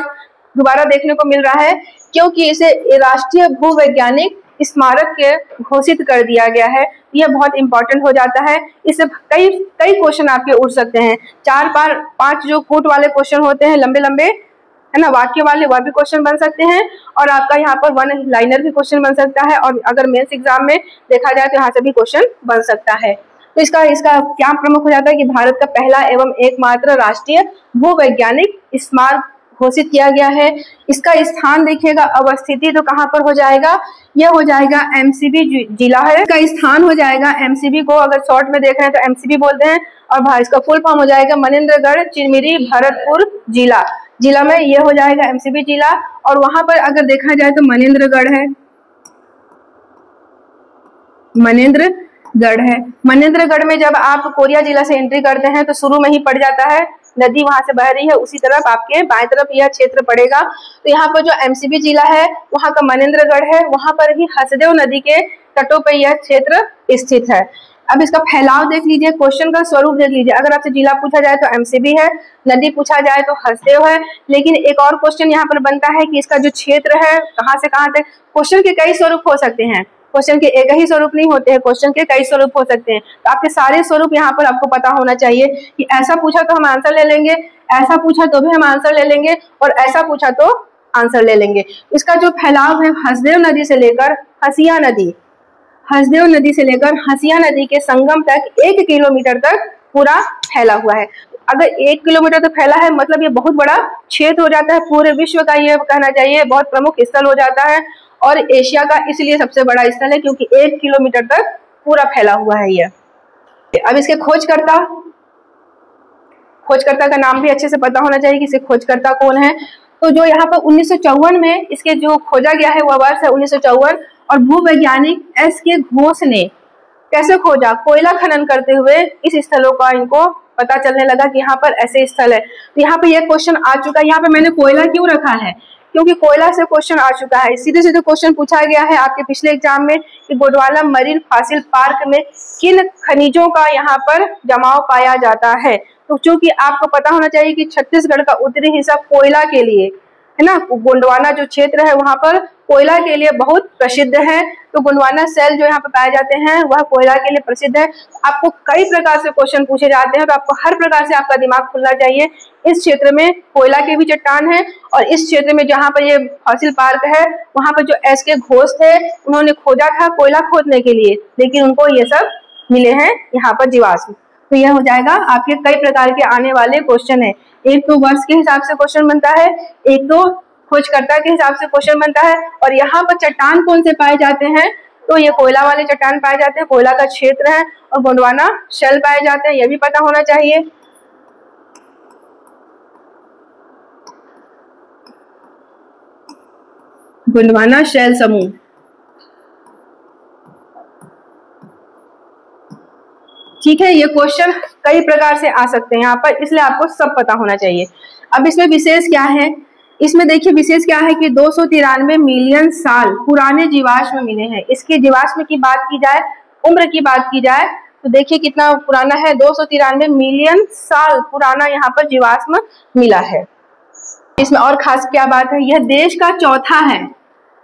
दोबारा देखने को मिल रहा है, क्योंकि इसे राष्ट्रीय भूवैज्ञानिक स्मारक के घोषित कर दिया गया है। यह बहुत इंपॉर्टेंट हो जाता है, इससे कई क्वेश्चन आपके उठ सकते हैं। 4-5 जो कूट वाले क्वेश्चन होते हैं लंबे लंबे, है ना, वाक्य वाले, वह भी क्वेश्चन बन सकते हैं, और आपका यहाँ पर वन लाइनर भी क्वेश्चन बन सकता है, और अगर मेंस एग्जाम में देखा जाए तो यहाँ से भी क्वेश्चन बन सकता है। तो इसका क्या प्रमुख हो जाता है कि भारत का पहला एवं एकमात्र राष्ट्रीय भूवैज्ञानिक स्मारक घोषित किया गया है। इसका स्थान देखिएगा, अवस्थिति तो कहाँ पर हो जाएगा, यह हो जाएगा एमसीबी जिला है। इसका स्थान हो जाएगा एमसीबी को अगर शॉर्ट में देख रहे हैं तो एमसीबी बोलते हैं, और इसका फुल फॉर्म हो जाएगा मनेंद्रगढ़ चिरमिरी भरतपुर जिला में यह हो जाएगा एमसीबी जिला। और वहां पर अगर देखा जाए तो मनेंद्रगढ़ है, मनेंद्रगढ़ में जब आप कोरिया जिला से एंट्री करते हैं तो शुरू में ही पड़ जाता है, नदी वहां से बह रही है, उसी तरफ आपके बाएं तरफ यह क्षेत्र पड़ेगा। तो यहाँ पर जो एमसीबी जिला है वहां का मनेंद्रगढ़ है, वहां पर ही हसदेव नदी के तटों पर यह क्षेत्र स्थित है। अब इसका फैलाव देख लीजिए, क्वेश्चन का स्वरूप देख लीजिए। अगर आपसे जिला पूछा जाए तो एमसीबी है, नदी पूछा जाए तो हसदेव है, लेकिन एक और क्वेश्चन यहाँ पर बनता है कि इसका जो क्षेत्र है कहाँ से कहाँ तक। क्वेश्चन के कई स्वरूप हो सकते हैं, क्वेश्चन के एक ही स्वरूप नहीं होते हैं, क्वेश्चन के कई स्वरूप हो सकते हैं। तो आपके सारे स्वरूप यहाँ पर आपको पता होना चाहिए कि ऐसा पूछा तो हम आंसर ले लेंगे, ऐसा पूछा तो भी हम आंसर ले लेंगे, और ऐसा पूछा तो आंसर ले लेंगे। इसका जो फैलाव है हसदेव नदी से लेकर हसिया नदी के संगम तक 1 किलोमीटर तक पूरा फैला हुआ है। अगर 1 किलोमीटर तक फैला है मतलब ये बहुत बड़ा क्षेत्र हो जाता है, पूरे विश्व का ये कहना चाहिए बहुत प्रमुख स्थल हो जाता है, और एशिया का इसलिए सबसे बड़ा स्थल है क्योंकि 1 किलोमीटर तक पूरा फैला हुआ है यह। अब इसके खोजकर्ता का नाम भी अच्छे से पता होना चाहिए कि इसे खोजकर्ता कौन है। तो जो यहाँ पर 1954 में इसके जो खोजा गया है वह वर्ष है 1954, और भूवैज्ञानिक एस.के. घोष ने कैसे खोजा, कोयला खनन करते हुए इस स्थलों का इनको पता चलने लगा कि यहाँ पर ऐसे स्थल है। तो यहाँ पे यह क्वेश्चन आ चुका है। यहाँ पे मैंने कोयला क्यों रखा है, क्योंकि कोयला से क्वेश्चन आ चुका है। सीधे सीधे क्वेश्चन पूछा गया है आपके पिछले एग्जाम में कि गोंडवाना मरीन फॉसिल पार्क में किन खनिजों का यहाँ पर जमाव पाया जाता है। तो चूंकि आपको पता होना चाहिए कि छत्तीसगढ़ का उत्तरी हिस्सा कोयला के लिए, है ना, गोंडवाना जो क्षेत्र है वहां पर कोयला के लिए बहुत प्रसिद्ध है। तो गोंडवाना सेल जो यहाँ पे पाए जाते हैं वह कोयला के लिए प्रसिद्ध है। आपको कई प्रकार से क्वेश्चन पूछे जाते हैं, तो आपको हर प्रकार से आपका दिमाग खुलना चाहिए। इस क्षेत्र में कोयला के भी चट्टान है, और इस क्षेत्र में जहाँ पर ये फॉसिल पार्क है वहां पर जो एस.के. घोष थे उन्होंने खोजा था कोयला खोदने के लिए, लेकिन उनको ये सब मिले हैं यहाँ पर जीवाश्म। तो यह हो जाएगा आपके कई प्रकार के आने वाले क्वेश्चन है। एक तो वर्ष के हिसाब से क्वेश्चन बनता है, एक तो खोजकर्ता के हिसाब से क्वेश्चन बनता है, और यहाँ पर चट्टान कौन से पाए जाते हैं, तो ये कोयला वाले चट्टान पाए जाते हैं, कोयला का क्षेत्र है, और गोंडवाना शेल पाए जाते हैं, यह भी पता होना चाहिए। गोंडवाना शेल समूह, ठीक है। ये क्वेश्चन कई प्रकार से आ सकते हैं यहाँ पर, इसलिए आपको सब पता होना चाहिए। अब इसमें विशेष क्या है, इसमें देखिए विशेष क्या है कि 293 मिलियन साल पुराने जीवाश्म मिले हैं। इसके जीवाश्म की बात की जाए, उम्र की बात की जाए तो देखिए कितना पुराना है, 293 मिलियन साल पुराना यहाँ पर जीवाश्म मिला है। इसमें और खास क्या बात है, यह देश का चौथा है,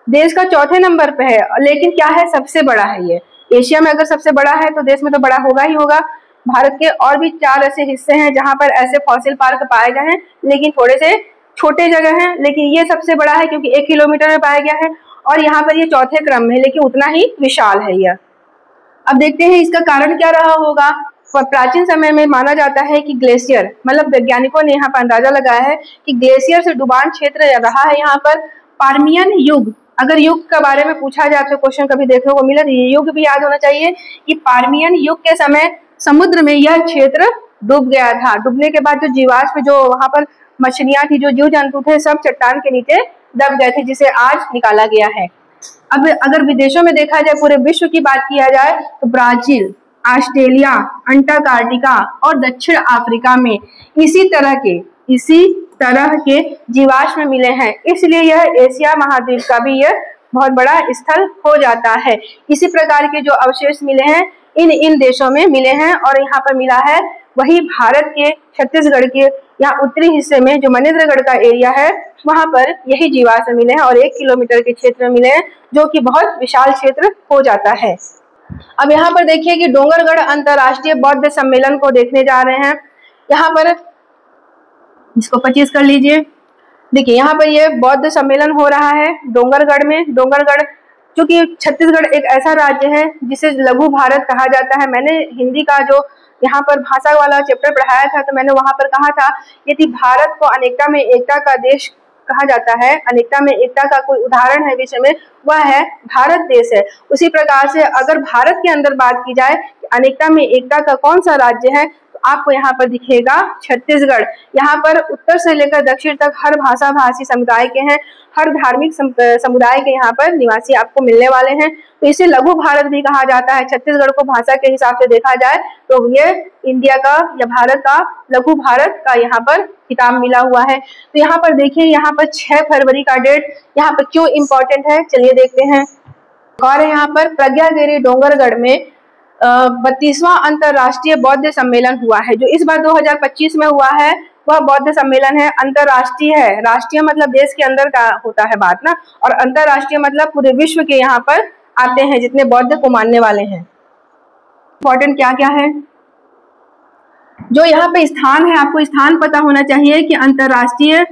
देश का चौथे नंबर पे है, लेकिन क्या है, सबसे बड़ा है। ये एशिया में अगर सबसे बड़ा है तो देश में तो बड़ा होगा ही होगा। भारत के और भी 4 ऐसे हिस्से हैं जहां पर ऐसे फॉसिल पार्क पाए गए हैं, लेकिन थोड़े से छोटे जगह हैं, लेकिन ये सबसे बड़ा है क्योंकि 1 किलोमीटर में पाया गया है, और यहाँ पर ये चौथे क्रम में है, लेकिन उतना ही विशाल है यह। अब देखते हैं इसका कारण क्या रहा होगा। प्राचीन समय में माना जाता है कि ग्लेशियर, मतलब वैज्ञानिकों ने यहाँ पर अंदाजा लगाया है कि ग्लेशियर से डुबान क्षेत्र रहा है यहाँ पर। पार्मियन युग, अगर युग के बारे में पूछा जाए आपसे क्वेश्चन कभी देखने को मिला तो ये युग भी याद होना चाहिए कि पार्मियन युग के समय समुद्र में यह क्षेत्र डूब गया था। डूबने के बाद जो जीवाश्म, जो वहां पर मछलियां थी, जो जीव जंतु थे, सब चट्टान के नीचे दब गए थे, जिसे आज निकाला गया है। अब अगर विदेशों में देखा जाए, पूरे विश्व की बात किया जाए तो ब्राजील, ऑस्ट्रेलिया, अंटार्कटिका और दक्षिण अफ्रीका में इसी तरह के जीवाश्म मिले हैं। इसलिए यह एशिया महाद्वीप का भी यह बहुत बड़ा स्थल हो जाता है। इसी प्रकार के जो अवशेष मिले हैं इन देशों में मिले हैं, और यहाँ पर मिला है वही भारत के छत्तीसगढ़ के यहाँ उत्तरी हिस्से में जो मनेन्द्रगढ़ का एरिया है, वहां पर यही जीवाश्म मिले हैं और 1 किलोमीटर के क्षेत्र में मिले हैं, जो कि बहुत विशाल क्षेत्र हो जाता है। अब यहाँ पर देखिए कि डोंगरगढ़ अंतर्राष्ट्रीय बौद्ध सम्मेलन को देखने जा रहे हैं। यहाँ पर इसको 25 कर लीजिए। देखिए यहाँ पर ये बौद्ध सम्मेलन हो रहा है डोंगरगढ़ में। डोंगरगढ़ क्योंकि छत्तीसगढ़ एक ऐसा राज्य है जिसे लघु भारत कहा जाता है। मैंने हिंदी का जो यहाँ पर भाषा वाला चैप्टर पढ़ाया था तो मैंने वहां पर कहा था यदि भारत को अनेकता में एकता का देश कहा जाता है, अनेकता में एकता का कोई उदाहरण है विश्व में, वह है भारत देश है। उसी प्रकार से अगर भारत के अंदर बात की जाए कि अनेकता में एकता का कौन सा राज्य है, तो आपको यहाँ पर दिखेगा छत्तीसगढ़। यहाँ पर उत्तर से लेकर दक्षिण तक हर भाषा भाषी समुदाय के हैं, हर धार्मिक समुदाय के यहाँ पर निवासी आपको मिलने वाले हैं, तो इसे लघु भारत भी कहा जाता है। छत्तीसगढ़ को भाषा के हिसाब से देखा जाए तो ये इंडिया का या भारत का लघु भारत का यहाँ पर खिताब मिला हुआ है। तो यहाँ पर देखिए, यहाँ पर 6 फरवरी का डेट यहाँ पर क्यों इम्पोर्टेंट है, चलिए देखते हैं। और यहाँ पर प्रज्ञागिरी डोंगरगढ़ में 32वां अंतर्राष्ट्रीय बौद्ध सम्मेलन हुआ है, जो इस बार 2025 में हुआ है। वह बौद्ध सम्मेलन है, अंतर्राष्ट्रीय है। राष्ट्रीय मतलब देश के अंदर का होता है बात ना, और अंतर्राष्ट्रीय मतलब पूरे विश्व के यहाँ पर आते हैं जितने बौद्ध को मानने वाले हैं। इम्पोर्टेंट क्या क्या है, जो यहाँ पे स्थान है, आपको स्थान पता होना चाहिए कि अंतर्राष्ट्रीय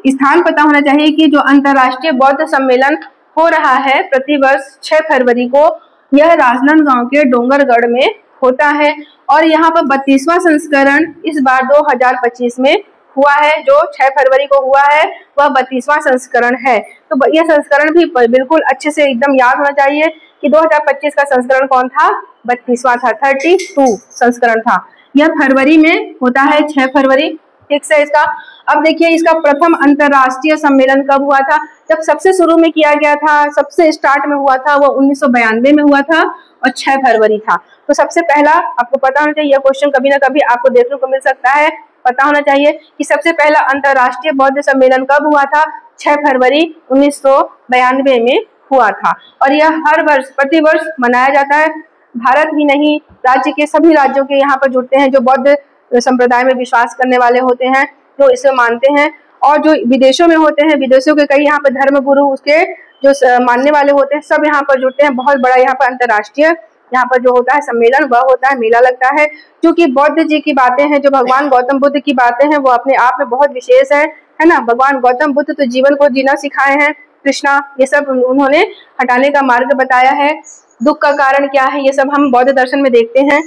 स्थान पता होना चाहिए कि जो अंतर्राष्ट्रीय बौद्ध सम्मेलन हो रहा है प्रतिवर्ष 6 फरवरी को, यह राजनांदगांव के डोंगरगढ़ में होता है। और यहाँ पर 32वां संस्करण इस बार 2025 में हुआ है, जो 6 फरवरी को हुआ है वह 32वां संस्करण है। तो यह संस्करण भी बिल्कुल अच्छे से एकदम याद होना चाहिए कि 2025 का संस्करण कौन था, 32वां था, 32 संस्करण था। यह फरवरी में होता है, 6 फरवरी, ठीक से इसका। अब देखिए इसका प्रथम अंतर्राष्ट्रीय सम्मेलन कब हुआ था, जब सबसे शुरू में किया गया था, सबसे स्टार्ट में हुआ था, वो 1992 में हुआ था और 6 फरवरी था। तो सबसे पहला आपको पता होना चाहिए, यह क्वेश्चन कभी ना कभी आपको देखने को मिल सकता है, पता होना चाहिए कि सबसे पहला अंतर्राष्ट्रीय बौद्ध सम्मेलन कब हुआ था, 6 फरवरी 1992 में हुआ था। और यह हर वर्ष प्रतिवर्ष मनाया जाता है। भारत ही नहीं, राज्य के सभी राज्यों के यहाँ पर जुड़ते हैं जो बौद्ध संप्रदाय में विश्वास करने वाले होते हैं, जो इसे मानते हैं। और जो विदेशों में होते हैं, विदेशों के कई यहाँ पर धर्म गुरु उसके जो मानने वाले होते हैं, सब यहाँ पर जुड़ते हैं। बहुत बड़ा यहाँ पर अंतर्राष्ट्रीय यहाँ पर जो होता है सम्मेलन, वह होता है, मेला लगता है। क्योंकि बौद्ध जी की बातें हैं, जो भगवान गौतम बुद्ध की बातें हैं, वो अपने आप में बहुत विशेष है ना। भगवान गौतम बुद्ध तो जीवन को जीना सिखाए हैं, कृष्णा ये सब उन्होंने हटाने का मार्ग बताया है। दुख का कारण क्या है, ये सब हम बौद्ध दर्शन में देखते हैं।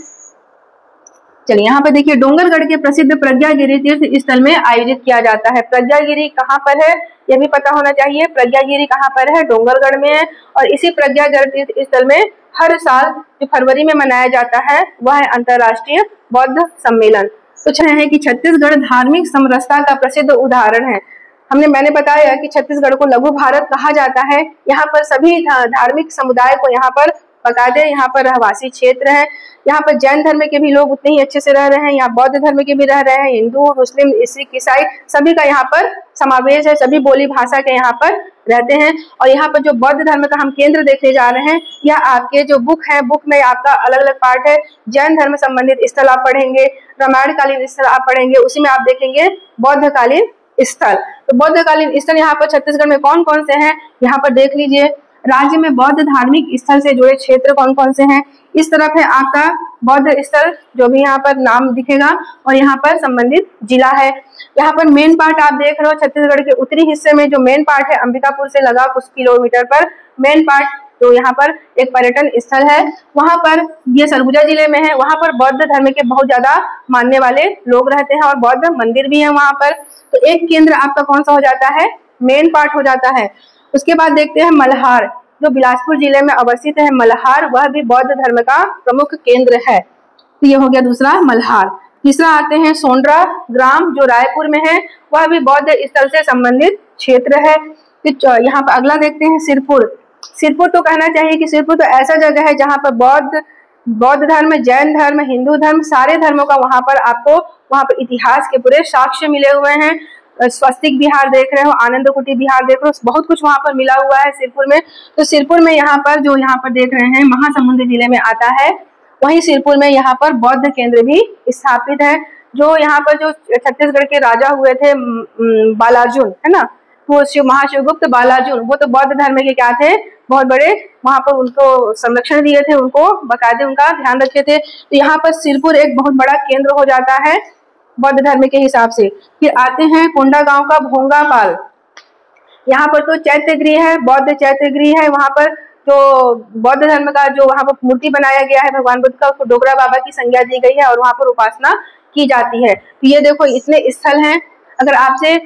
चलिए यहाँ पे देखिए, डोंगरगढ़ के प्रसिद्ध प्रज्ञागिरी तीर्थ स्थल में आयोजित किया जाता है। प्रज्ञागिरी कहाँ पर है, यह भी पता होना चाहिए। प्रज्ञागिरी कहाँ पर है, डोंगरगढ़ में है। और इसी प्रज्ञागिरी तीर्थ स्थल में हर साल जो फरवरी में मनाया जाता है वह है अंतर्राष्ट्रीय बौद्ध सम्मेलन। कुछ है कि छत्तीसगढ़ धार्मिक समरसता का प्रसिद्ध उदाहरण है। मैंने बताया कि छत्तीसगढ़ को लघु भारत कहा जाता है। यहाँ पर सभी धार्मिक समुदाय को यहाँ पर बता दें, यहाँ पर रहवासी क्षेत्र है। यहाँ पर जैन धर्म के भी लोग उतने ही अच्छे से रह रहे हैं, यहाँ बौद्ध धर्म के भी रह रहे हैं, हिंदू, मुस्लिम, सिख, ईसाई सभी का यहाँ पर समावेश है। सभी बोली भाषा के यहाँ पर रहते हैं। और यहाँ पर जो बौद्ध धर्म का हम केंद्र देखने जा रहे हैं, यह आपके जो बुक है, बुक में आपका अलग अलग पार्ट है। जैन धर्म संबंधित स्थल आप पढ़ेंगे, रामायण कालीन स्थल आप पढ़ेंगे, उसी में आप देखेंगे बौद्ध कालीन स्थल। तो बौद्ध कालीन स्थल यहाँ पर छत्तीसगढ़ में कौन कौन से हैं, यहाँ पर देख लीजिए। राज्य में बौद्ध धार्मिक स्थल से जुड़े क्षेत्र कौन कौन से हैं, इस तरफ है आपका बौद्ध स्थल जो भी यहाँ पर नाम दिखेगा, और यहाँ पर संबंधित जिला है। यहाँ पर मेन पार्ट आप देख रहे हो, छत्तीसगढ़ के उत्तरी हिस्से में जो मेन पार्ट है, अंबिकापुर से लगा कुछ किलोमीटर पर मेन पार्ट, तो यहाँ पर एक पर्यटन स्थल है। वहां पर ये सरगुजा जिले में है। वहां पर बौद्ध धर्म के बहुत ज्यादा मानने वाले लोग रहते हैं और बौद्ध मंदिर भी है वहां पर। तो एक केंद्र आपका कौन सा हो जाता है, मेन पार्ट हो जाता है। उसके बाद देखते हैं मल्हार, जो बिलासपुर जिले में अवस्थित है मल्हार, वह भी बौद्ध धर्म का प्रमुख केंद्र है। तो ये हो गया दूसरा मल्हार। तीसरा आते हैं सोंड्रा ग्राम, जो रायपुर में है, वह भी बौद्ध स्थल से संबंधित क्षेत्र है। फिर यहाँ पर अगला देखते हैं सिरपुर। सिरपुर तो कहना चाहिए कि सिरपुर तो ऐसा जगह है जहाँ पर बौद्ध धर्म, जैन धर्म, हिंदू धर्म, सारे धर्मों का वहां पर आपको वहां पर इतिहास के पूरे साक्ष्य मिले हुए हैं। स्वस्तिक विहार देख रहे हो, आनंद कुटी विहार देख रहे हो, बहुत कुछ वहां पर मिला हुआ है सिरपुर में। तो सिरपुर में यहाँ पर जो यहाँ पर देख रहे हैं महासमुंद जिले में आता है, वहीं सिरपुर में यहाँ पर बौद्ध केंद्र भी स्थापित है। जो यहाँ पर जो छत्तीसगढ़ के राजा हुए थे बालार्जुन, है ना, वो महाशिवगुप्त बालार्जुन, वो तो बौद्ध धर्म के क्या थे, बहुत बड़े, वहां पर उनको संरक्षण दिए थे, उनको बाकायदे उनका ध्यान रखे थे। तो यहाँ पर सिरपुर एक बहुत बड़ा केंद्र हो जाता है बौद्ध धर्म के हिसाब से। फिर आते हैं कोंडागांव का भोंगापाल। यहाँ पर तो चैत्यगृह है, बौद्ध चैत्यगृह है। वहां पर जो बौद्ध धर्म का जो वहां पर मूर्ति बनाया गया है भगवान बुद्ध का, उसको डोगरा बाबा की संज्ञा दी गई है और वहां पर उपासना की जाती है। तो ये देखो इतने स्थल हैं। अगर आपसे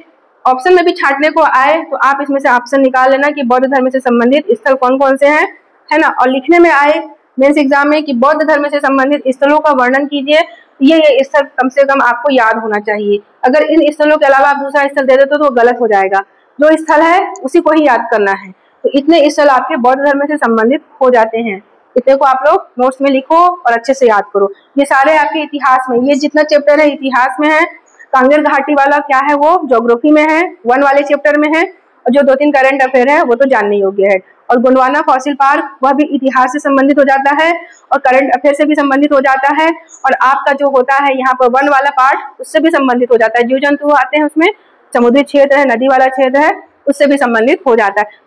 ऑप्शन में भी छांटने को आए तो आप इसमें से ऑप्शन निकाल लेना कि बौद्ध धर्म से संबंधित स्थल कौन कौन से हैं, है ना। और लिखने में आए मेंस एग्जाम में कि बौद्ध धर्म से संबंधित स्थलों का वर्णन कीजिए, ये स्थल कम से कम आपको याद होना चाहिए। अगर इन स्थलों के अलावा आप दूसरा स्थल दे देते तो गलत हो जाएगा। जो स्थल है उसी को ही याद करना है। तो इतने स्थल आपके बौद्ध धर्म से संबंधित हो जाते हैं। इतने को आप लोग नोट्स में लिखो और अच्छे से याद करो। ये सारे आपके इतिहास में, ये जितना चैप्टर है इतिहास में है। कांगेर घाटी वाला क्या है, वो ज्योग्राफी में है, 1 वाले चैप्टर में है। और जो 2-3 करंट अफेयर है वो तो जानने योग्य है। और गोंडवाना फॉसिल पार्क, वह भी इतिहास से संबंधित हो जाता है और करंट अफेयर से भी संबंधित हो जाता है। और आपका जो होता है यहाँ पर 1 वाला पार्ट, उससे भी संबंधित हो जाता है। जीव जंतु आते हैं उसमें, समुद्री क्षेत्र है, नदी वाला क्षेत्र है, उससे भी संबंधित हो जाता है।